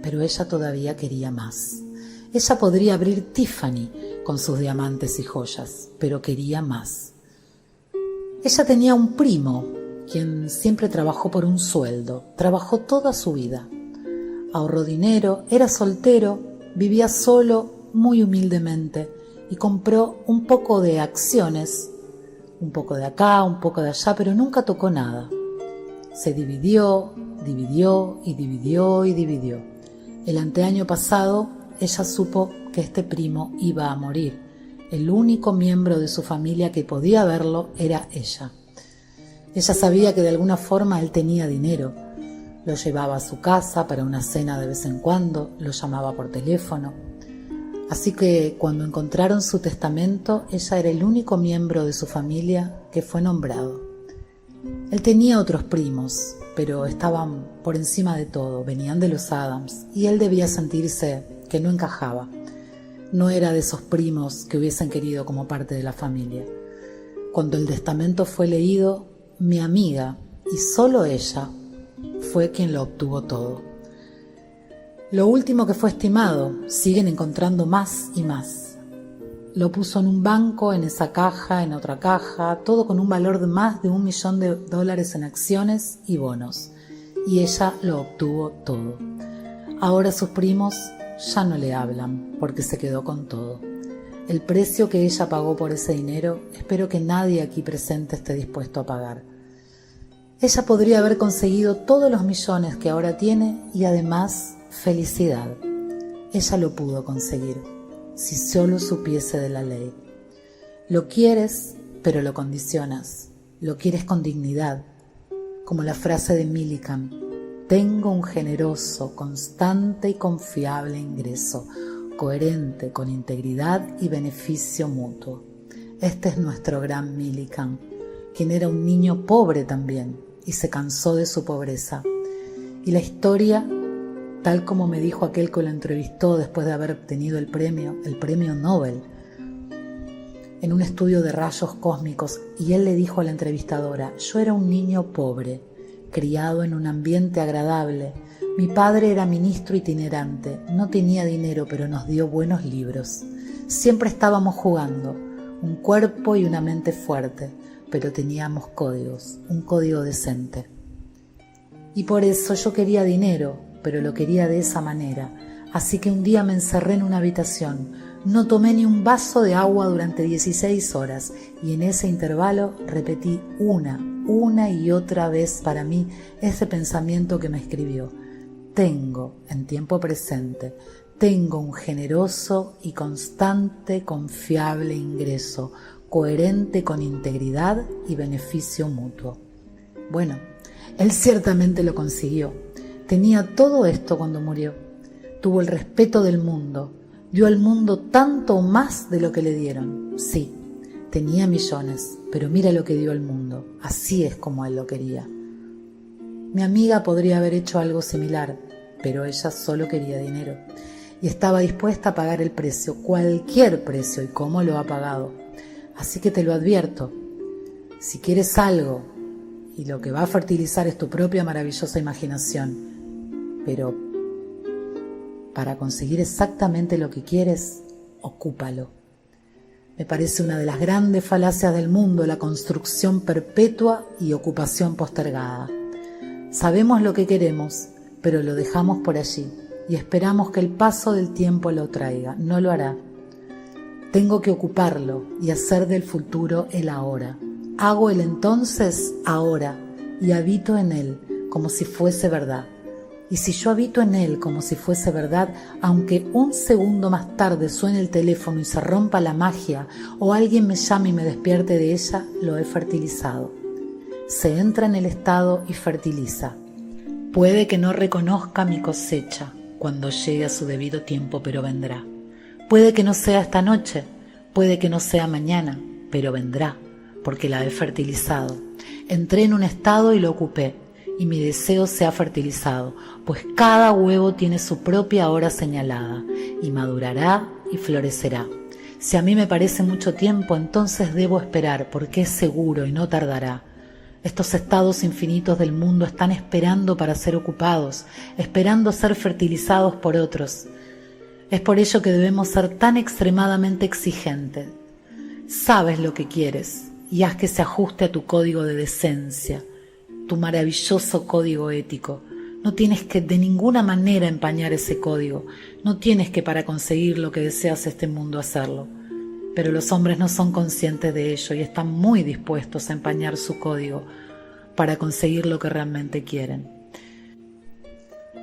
Pero ella todavía quería más. Ella podría abrir Tiffany con sus diamantes y joyas, pero quería más. Ella tenía un primo, quien siempre trabajó por un sueldo, trabajó toda su vida. Ahorró dinero, era soltero, vivía solo, muy humildemente, y compró un poco de acciones, un poco de acá, un poco de allá, pero nunca tocó nada. Se dividió y dividió. El anteaño pasado, ella supo que este primo iba a morir. El único miembro de su familia que podía verlo era ella. Ella sabía que de alguna forma él tenía dinero. Lo llevaba a su casa para una cena de vez en cuando, lo llamaba por teléfono. Así que cuando encontraron su testamento, ella era el único miembro de su familia que fue nombrado. Él tenía otros primos, pero estaban por encima de todo, venían de los Adams, y él debía sentirse que no encajaba. No era de esos primos que hubiesen querido como parte de la familia. Cuando el testamento fue leído, mi amiga, y solo ella, fue quien lo obtuvo todo. Lo último que fue estimado, siguen encontrando más y más. Lo puso en un banco, en esa caja, en otra caja, todo con un valor de más de $1 millón en acciones y bonos. Y ella lo obtuvo todo. Ahora sus primos ya no le hablan porque se quedó con todo. El precio que ella pagó por ese dinero, espero que nadie aquí presente esté dispuesto a pagar. Ella podría haber conseguido todos los millones que ahora tiene y además felicidad. Ella lo pudo conseguir, si solo supiese de la ley. Lo quieres, pero lo condicionas. Lo quieres con dignidad, como la frase de Millikan: tengo un generoso, constante y confiable ingreso, coherente con integridad y beneficio mutuo. Este es nuestro gran Millikan, quien era un niño pobre también y se cansó de su pobreza. Y la historia, tal como me dijo aquel que lo entrevistó después de haber obtenido el premio Nobel, en un estudio de rayos cósmicos, y él le dijo a la entrevistadora: yo era un niño pobre, criado en un ambiente agradable. Mi padre era ministro itinerante, no tenía dinero, pero nos dio buenos libros. Siempre estábamos jugando, un cuerpo y una mente fuerte, pero teníamos códigos, un código decente. Y por eso yo quería dinero, pero lo quería de esa manera. Así que un día me encerré en una habitación, no tomé ni un vaso de agua durante 16 horas y en ese intervalo repetí una y otra vez para mí ese pensamiento que me escribió: tengo, en tiempo presente, tengo un generoso y constante, confiable ingreso, coherente con integridad y beneficio mutuo. Bueno, él ciertamente lo consiguió. Tenía todo esto cuando murió. Tuvo el respeto del mundo. Dio al mundo tanto o más de lo que le dieron. Sí, tenía millones, pero mira lo que dio al mundo. Así es como él lo quería. Mi amiga podría haber hecho algo similar, pero ella solo quería dinero. Y estaba dispuesta a pagar el precio, cualquier precio, y cómo lo ha pagado. Así que te lo advierto. Si quieres algo, y lo que va a fertilizar es tu propia maravillosa imaginación, pero para conseguir exactamente lo que quieres, ocúpalo. Me parece una de las grandes falacias del mundo la construcción perpetua y ocupación postergada. Sabemos lo que queremos, pero lo dejamos por allí y esperamos que el paso del tiempo lo traiga. No lo hará. Tengo que ocuparlo y hacer del futuro el ahora. Hago el entonces ahora y habito en él como si fuese verdad. Y si yo habito en él como si fuese verdad, aunque un segundo más tarde suene el teléfono y se rompa la magia, o alguien me llame y me despierte de ella, lo he fertilizado. Se entra en el estado y fertiliza. Puede que no reconozca mi cosecha cuando llegue a su debido tiempo, pero vendrá. Puede que no sea esta noche, puede que no sea mañana, pero vendrá, porque la he fertilizado. Entré en un estado y lo ocupé, y mi deseo se ha fertilizado, pues cada huevo tiene su propia hora señalada, y madurará y florecerá. Si a mí me parece mucho tiempo, entonces debo esperar, porque es seguro y no tardará. Estos estados infinitos del mundo están esperando para ser ocupados, esperando ser fertilizados por otros. Es por ello que debemos ser tan extremadamente exigentes. Sabes lo que quieres y haz que se ajuste a tu código de decencia, tu maravilloso código ético. No tienes que de ninguna manera empañar ese código, no tienes que para conseguir lo que deseas este mundo hacerlo. Pero los hombres no son conscientes de ello y están muy dispuestos a empañar su código para conseguir lo que realmente quieren.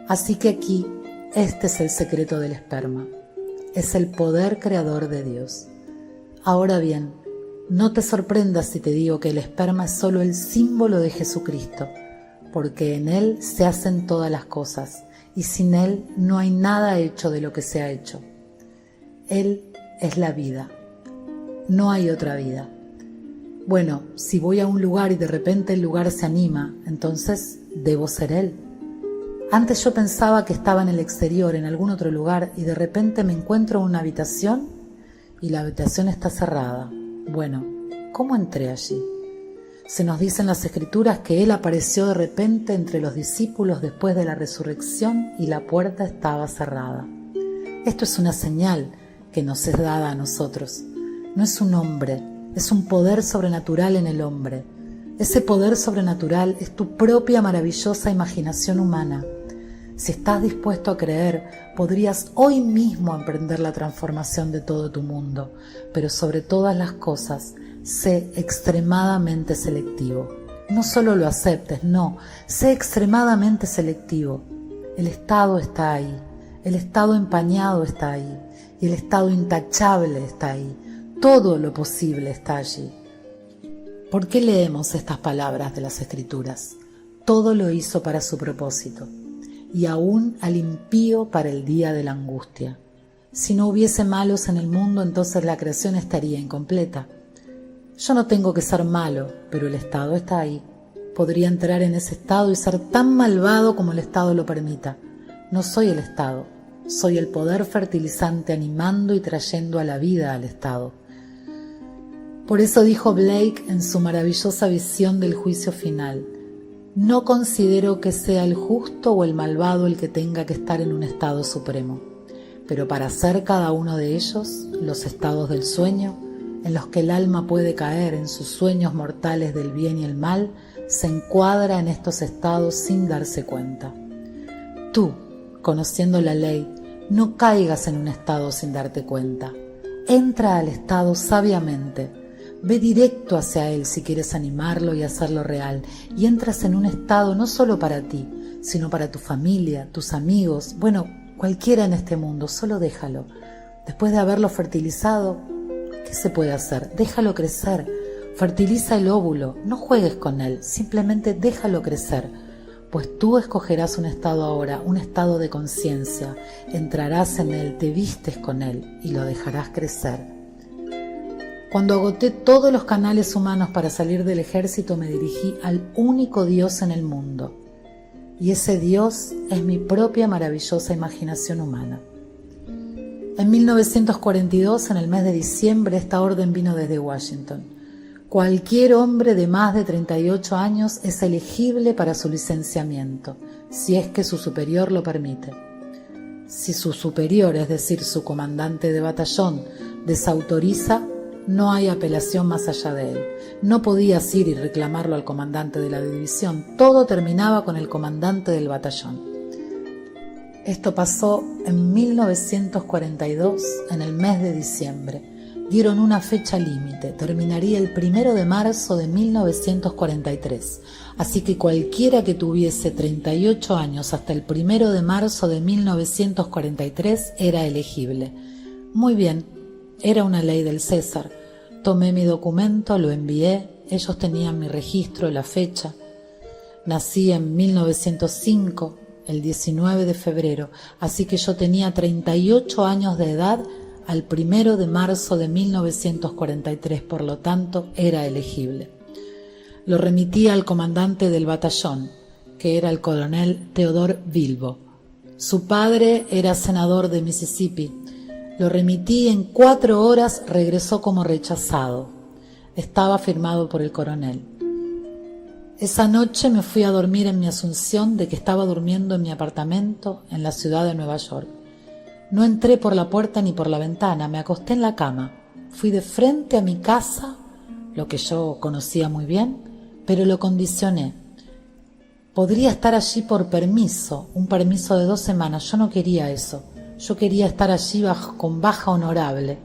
Así que aquí, este es el secreto del esperma. Es el poder creador de Dios. Ahora bien, no te sorprendas si te digo que el esperma es solo el símbolo de Jesucristo, porque en Él se hacen todas las cosas y sin Él no hay nada hecho de lo que se ha hecho. Él es la vida. No hay otra vida. Bueno, si voy a un lugar y de repente el lugar se anima, entonces debo ser Él. Antes yo pensaba que estaba en el exterior, en algún otro lugar, y de repente me encuentro en una habitación y la habitación está cerrada. Bueno, ¿cómo entré allí? Se nos dice en las Escrituras que Él apareció de repente entre los discípulos después de la resurrección y la puerta estaba cerrada. Esto es una señal que nos es dada a nosotros. No es un hombre, es un poder sobrenatural en el hombre. Ese poder sobrenatural es tu propia maravillosa imaginación humana. Si estás dispuesto a creer, podrías hoy mismo emprender la transformación de todo tu mundo, pero sobre todas las cosas, sé extremadamente selectivo. No solo lo aceptes, no, sé extremadamente selectivo. El estado está ahí, el estado empañado está ahí, y el estado intachable está ahí. Todo lo posible está allí. ¿Por qué leemos estas palabras de las Escrituras? Todo lo hizo para su propósito, y aún al impío para el día de la angustia. Si no hubiese malos en el mundo, entonces la creación estaría incompleta. Yo no tengo que ser malo, pero el estado está ahí. Podría entrar en ese estado y ser tan malvado como el estado lo permita. No soy el estado, soy el poder fertilizante animando y trayendo a la vida al estado. Por eso dijo Blake en su maravillosa visión del juicio final: no considero que sea el justo o el malvado el que tenga que estar en un estado supremo, pero para ser cada uno de ellos, los estados del sueño, en los que el alma puede caer en sus sueños mortales del bien y el mal, se encuadra en estos estados sin darse cuenta. Tú, conociendo la ley, no caigas en un estado sin darte cuenta. Entra al estado sabiamente. Ve directo hacia él si quieres animarlo y hacerlo real, y entras en un estado no solo para ti, sino para tu familia, tus amigos, bueno, cualquiera en este mundo. Solo déjalo. Después de haberlo fertilizado, ¿qué se puede hacer? Déjalo crecer. Fertiliza el óvulo, no juegues con él, simplemente déjalo crecer. Pues tú escogerás un estado ahora, un estado de conciencia. Entrarás en él, te vistes con él y lo dejarás crecer. Cuando agoté todos los canales humanos para salir del ejército, me dirigí al único Dios en el mundo. Y ese Dios es mi propia maravillosa imaginación humana. En 1942, en el mes de diciembre, esta orden vino desde Washington. Cualquier hombre de más de 38 años es elegible para su licenciamiento, si es que su superior lo permite. Si su superior, es decir, su comandante de batallón, desautoriza, no hay apelación más allá de él. No podías ir y reclamarlo al comandante de la división. Todo terminaba con el comandante del batallón. Esto pasó en 1942, en el mes de diciembre. dieron una fecha límite, terminaría el 1 de marzo de 1943, así que cualquiera que tuviese 38 años hasta el 1 de marzo de 1943 era elegible. Muy bien, era una ley del César. Tomé mi documento, lo envié, ellos tenían mi registro, la fecha. Nací en 1905, el 19 de febrero, así que yo tenía 38 años de edad al 1 de marzo de 1943, por lo tanto era elegible. Lo remití al comandante del batallón, que era el coronel Theodore Bilbo. Su padre era senador de Mississippi. Lo remití, en 4 horas regresó como rechazado. Estaba firmado por el coronel. Esa noche me fui a dormir en mi asunción de que estaba durmiendo en mi apartamento en la ciudad de Nueva York. No entré por la puerta ni por la ventana, me acosté en la cama. Fui de frente a mi casa, lo que yo conocía muy bien, pero lo condicioné. Podría estar allí por permiso, un permiso de 2 semanas. Yo no quería eso. Yo quería estar allí con baja honorable,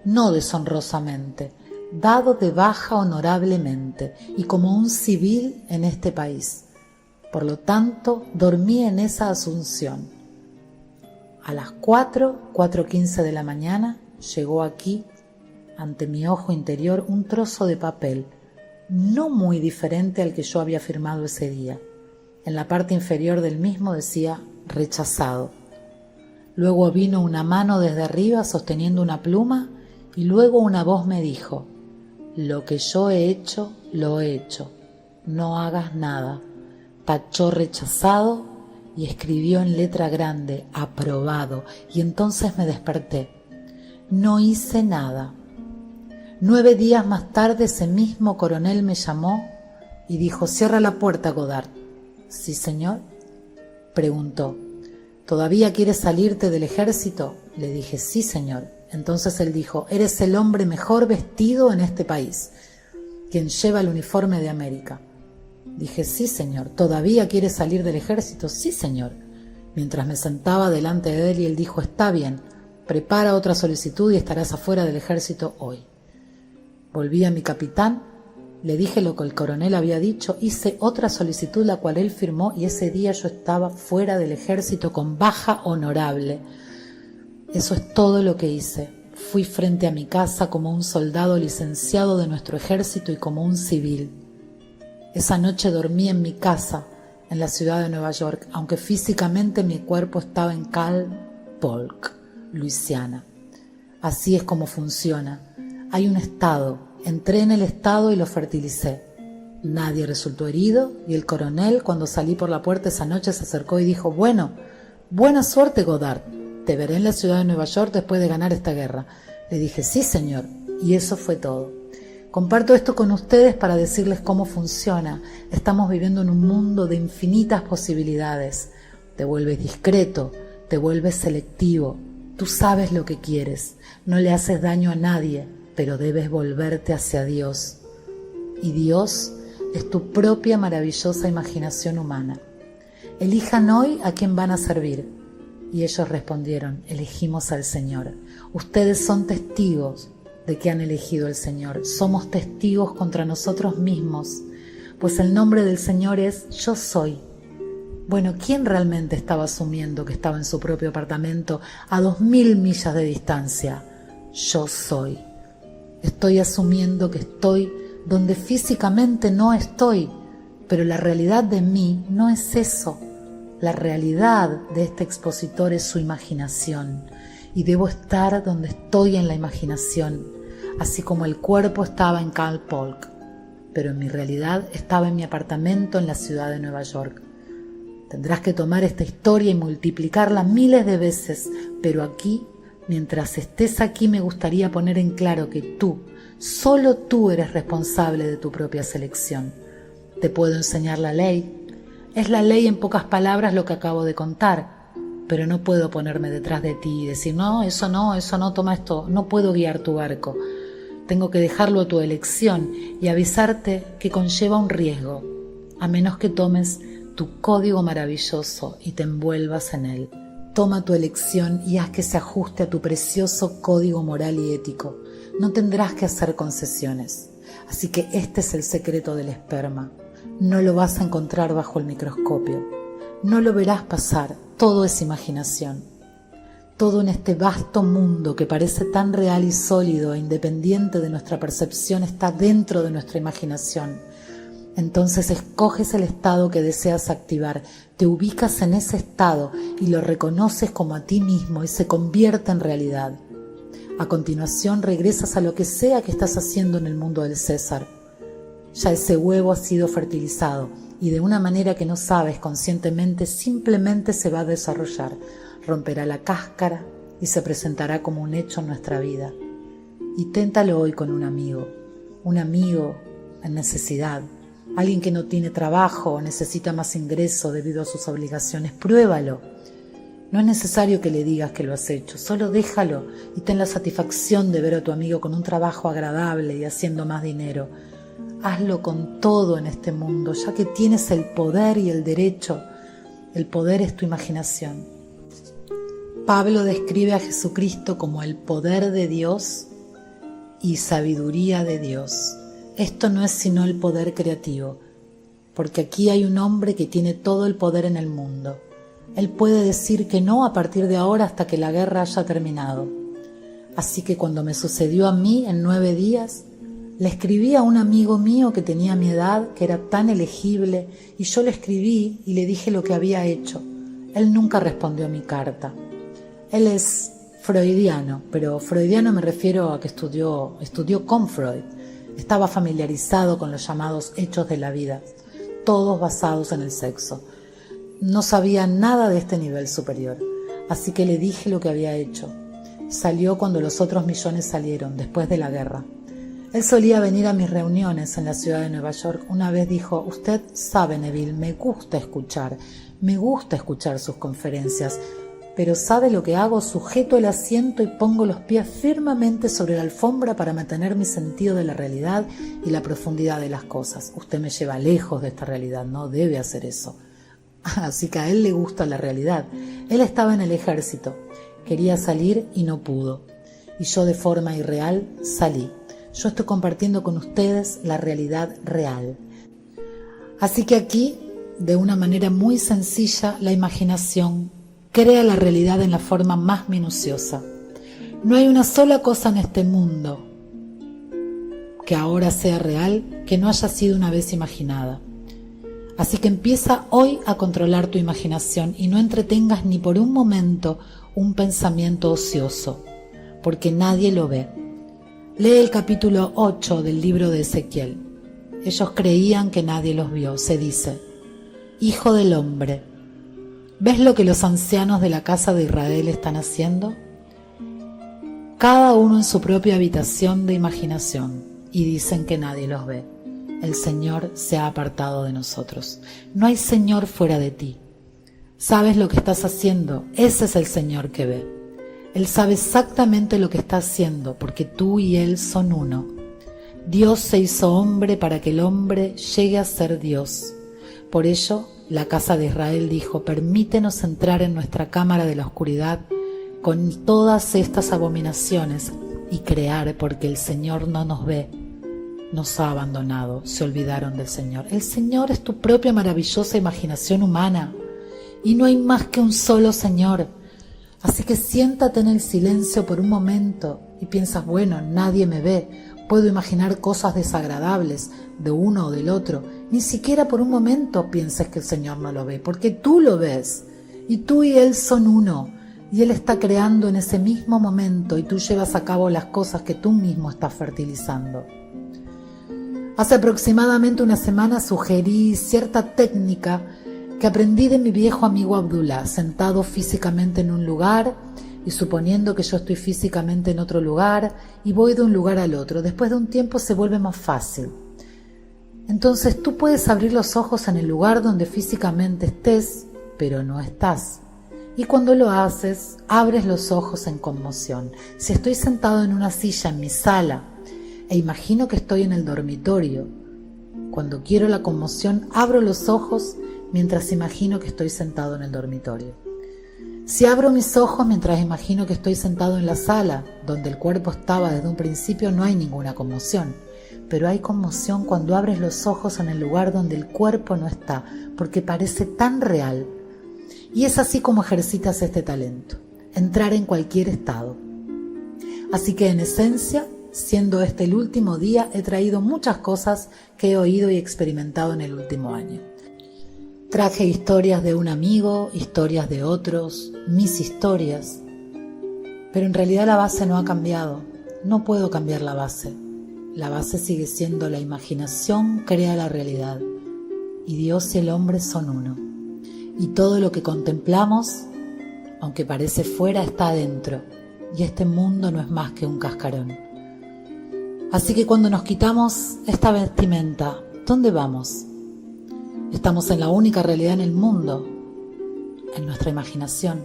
no deshonrosamente, dado de baja honorablemente y como un civil en este país. Por lo tanto, dormí en esa asunción. A las 4:15 de la mañana, llegó aquí, ante mi ojo interior, un trozo de papel, no muy diferente al que yo había firmado ese día. En la parte inferior del mismo decía rechazado. Luego vino una mano desde arriba sosteniendo una pluma y luego una voz me dijo: lo que yo he hecho, lo he hecho. No hagas nada. Tachó rechazado y escribió en letra grande aprobado, y entonces me desperté. No hice nada. 9 días más tarde ese mismo coronel me llamó y dijo: cierra la puerta, Godard. ¿Sí, señor? Preguntó: ¿todavía quieres salirte del ejército? Le dije: sí, señor. Entonces él dijo: eres el hombre mejor vestido en este país, quien lleva el uniforme de América. Dije: sí, señor. ¿Todavía quieres salir del ejército? Sí, señor. Mientras me sentaba delante de él, y él dijo: está bien, prepara otra solicitud y estarás afuera del ejército hoy. Volví a mi capitán, le dije lo que el coronel había dicho, hice otra solicitud la cual él firmó, y ese día yo estaba fuera del ejército con baja honorable. Eso es todo lo que hice. Fui frente a mi casa como un soldado licenciado de nuestro ejército y como un civil. Esa noche dormí en mi casa, en la ciudad de Nueva York, aunque físicamente mi cuerpo estaba en Calm Polk, Luisiana. Así es como funciona. Hay un estado. Entré en el estado y lo fertilicé. Nadie resultó herido, y el coronel, cuando salí por la puerta esa noche, se acercó y dijo: bueno, buena suerte, Godard. Te veré en la ciudad de Nueva York después de ganar esta guerra. Le dije: sí, señor. Y eso fue todo. Comparto esto con ustedes para decirles cómo funciona. Estamos viviendo en un mundo de infinitas posibilidades. Te vuelves discreto, te vuelves selectivo. Tú sabes lo que quieres. No le haces daño a nadie, pero debes volverte hacia Dios. Y Dios es tu propia maravillosa imaginación humana. Elijan hoy a quién van a servir. Y ellos respondieron: elegimos al Señor. Ustedes son testigos de que han elegido al Señor. Somos testigos contra nosotros mismos, pues el nombre del Señor es Yo Soy. Bueno, ¿quién realmente estaba asumiendo que estaba en su propio apartamento a 2000 millas de distancia? Yo soy. Estoy asumiendo que estoy donde físicamente no estoy, pero la realidad de mí no es eso. La realidad de este expositor es su imaginación, y debo estar donde estoy en la imaginación, así como el cuerpo estaba en Calm Polk, pero en mi realidad estaba en mi apartamento en la ciudad de Nueva York. Tendrás que tomar esta historia y multiplicarla miles de veces, pero aquí, mientras estés aquí, me gustaría poner en claro que tú, solo tú eres responsable de tu propia selección. Te puedo enseñar la ley. Es la ley en pocas palabras lo que acabo de contar, pero no puedo ponerme detrás de ti y decir: no, toma esto. No puedo guiar tu barco. Tengo que dejarlo a tu elección y avisarte que conlleva un riesgo, a menos que tomes tu código maravilloso y te envuelvas en él. Toma tu elección y haz que se ajuste a tu precioso código moral y ético. No tendrás que hacer concesiones. Así que este es el secreto del esperma. No lo vas a encontrar bajo el microscopio. No lo verás pasar. Todo es imaginación. Todo en este vasto mundo que parece tan real y sólido e independiente de nuestra percepción está dentro de nuestra imaginación. Entonces escoges el estado que deseas activar, te ubicas en ese estado y lo reconoces como a ti mismo y se convierte en realidad. A continuación regresas a lo que sea que estás haciendo en el mundo del César. Ya ese huevo ha sido fertilizado y de una manera que no sabes conscientemente simplemente se va a desarrollar, romperá la cáscara y se presentará como un hecho en nuestra vida. Y téntalo hoy con un amigo en necesidad. Alguien que no tiene trabajo o necesita más ingreso debido a sus obligaciones, pruébalo. No es necesario que le digas que lo has hecho, solo déjalo y ten la satisfacción de ver a tu amigo con un trabajo agradable y haciendo más dinero. Hazlo con todo en este mundo, ya que tienes el poder y el derecho. El poder es tu imaginación. Pablo describe a Jesucristo como el poder de Dios y sabiduría de Dios. Esto no es sino el poder creativo, porque aquí hay un hombre que tiene todo el poder en el mundo. Él puede decir que no a partir de ahora hasta que la guerra haya terminado. Así que cuando me sucedió a mí en 9 días, le escribí a un amigo mío que tenía mi edad, que era tan elegible, y yo le escribí y le dije lo que había hecho. Él nunca respondió a mi carta. Él es freudiano, pero freudiano me refiero a que estudió con Freud. Estaba familiarizado con los llamados hechos de la vida, todos basados en el sexo. No sabía nada de este nivel superior, así que le dije lo que había hecho. Salió cuando los otros millones salieron, después de la guerra. Él solía venir a mis reuniones en la ciudad de Nueva York. Una vez dijo: usted sabe, Neville, me gusta escuchar sus conferencias, pero ¿sabe lo que hago? Sujeto el asiento y pongo los pies firmemente sobre la alfombra para mantener mi sentido de la realidad y la profundidad de las cosas. Usted me lleva lejos de esta realidad, no debe hacer eso. Así que a él le gusta la realidad. Él estaba en el ejército, quería salir y no pudo. Y yo de forma irreal salí. Yo estoy compartiendo con ustedes la realidad real. Así que aquí, de una manera muy sencilla, la imaginación crea la realidad en la forma más minuciosa. No hay una sola cosa en este mundo que ahora sea real que no haya sido una vez imaginada. Así que empieza hoy a controlar tu imaginación y no entretengas ni por un momento un pensamiento ocioso, porque nadie lo ve. Lee el capítulo 8 del libro de Ezequiel. Ellos creían que nadie los vio. Se dice: Hijo del hombre, ¿ves lo que los ancianos de la casa de Israel están haciendo? Cada uno en su propia habitación de imaginación, y dicen que nadie los ve. El Señor se ha apartado de nosotros. No hay Señor fuera de ti. ¿Sabes lo que estás haciendo? Ese es el Señor que ve. Él sabe exactamente lo que está haciendo, porque tú y Él son uno. Dios se hizo hombre para que el hombre llegue a ser Dios. Por ello, la casa de Israel dijo: permítenos entrar en nuestra cámara de la oscuridad con todas estas abominaciones y crear, porque el Señor no nos ve. Nos ha abandonado, se olvidaron del Señor. El Señor es tu propia maravillosa imaginación humana y no hay más que un solo Señor. Así que siéntate en el silencio por un momento y piensas: bueno, nadie me ve, puedo imaginar cosas desagradables de uno o del otro. Ni siquiera por un momento pienses que el Señor no lo ve, porque tú lo ves y tú y Él son uno y Él está creando en ese mismo momento y tú llevas a cabo las cosas que tú mismo estás fertilizando. Hace aproximadamente una semana sugerí cierta técnica que aprendí de mi viejo amigo Abdullah, sentado físicamente en un lugar y suponiendo que yo estoy físicamente en otro lugar y voy de un lugar al otro. Después de un tiempo se vuelve más fácil. Entonces tú puedes abrir los ojos en el lugar donde físicamente estés, pero no estás. Y cuando lo haces, abres los ojos en conmoción. Si estoy sentado en una silla en mi sala e imagino que estoy en el dormitorio, cuando quiero la conmoción abro los ojos mientras imagino que estoy sentado en el dormitorio. Si abro mis ojos mientras imagino que estoy sentado en la sala, donde el cuerpo estaba desde un principio, no hay ninguna conmoción. Pero hay conmoción cuando abres los ojos en el lugar donde el cuerpo no está, porque parece tan real. Y es así como ejercitas este talento, entrar en cualquier estado. Así que en esencia, siendo este el último día, he traído muchas cosas que he oído y experimentado en el último año. Traje historias de un amigo, historias de otros, mis historias. Pero en realidad la base no ha cambiado. No puedo cambiar la base. La base sigue siendo la imaginación crea la realidad. Y Dios y el hombre son uno. Y todo lo que contemplamos, aunque parece fuera, está adentro. Y este mundo no es más que un cascarón. Así que cuando nos quitamos esta vestimenta, ¿dónde vamos? Estamos en la única realidad en el mundo, en nuestra imaginación.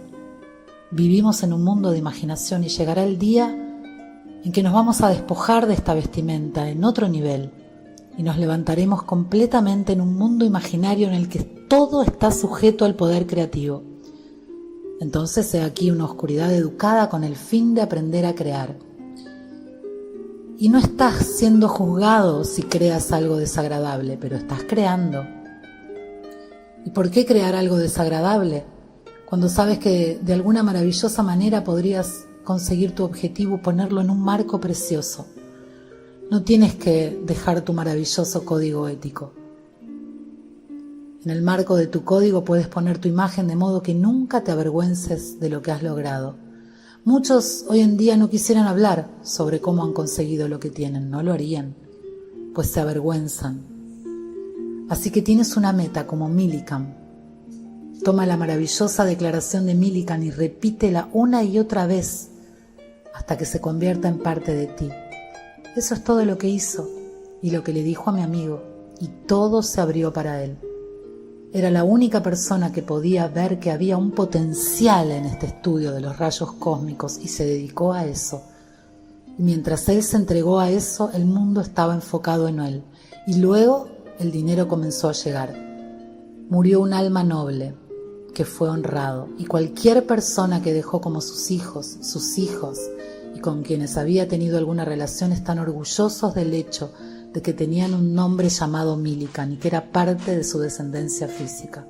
Vivimos en un mundo de imaginación y llegará el día en que nos vamos a despojar de esta vestimenta en otro nivel y nos levantaremos completamente en un mundo imaginario en el que todo está sujeto al poder creativo. Entonces he aquí una oscuridad educada con el fin de aprender a crear. Y no estás siendo juzgado si creas algo desagradable, pero estás creando. ¿Y por qué crear algo desagradable? Cuando sabes que de alguna maravillosa manera podrías conseguir tu objetivo, ponerlo en un marco precioso. No tienes que dejar tu maravilloso código ético. En el marco de tu código puedes poner tu imagen de modo que nunca te avergüences de lo que has logrado. Muchos hoy en día no quisieran hablar sobre cómo han conseguido lo que tienen, no lo harían, pues se avergüenzan. Así que tienes una meta como Millikan. Toma la maravillosa declaración de Millikan y repítela una y otra vez hasta que se convierta en parte de ti. Eso es todo lo que hizo y lo que le dijo a mi amigo, y todo se abrió para él. Era la única persona que podía ver que había un potencial en este estudio de los rayos cósmicos y se dedicó a eso. Y mientras él se entregó a eso, el mundo estaba enfocado en él. Y luego el dinero comenzó a llegar. Murió un alma noble que fue honrado, y cualquier persona que dejó como sus hijos y con quienes había tenido alguna relación están orgullosos del hecho de que tenían un nombre llamado Millikan y que era parte de su descendencia física.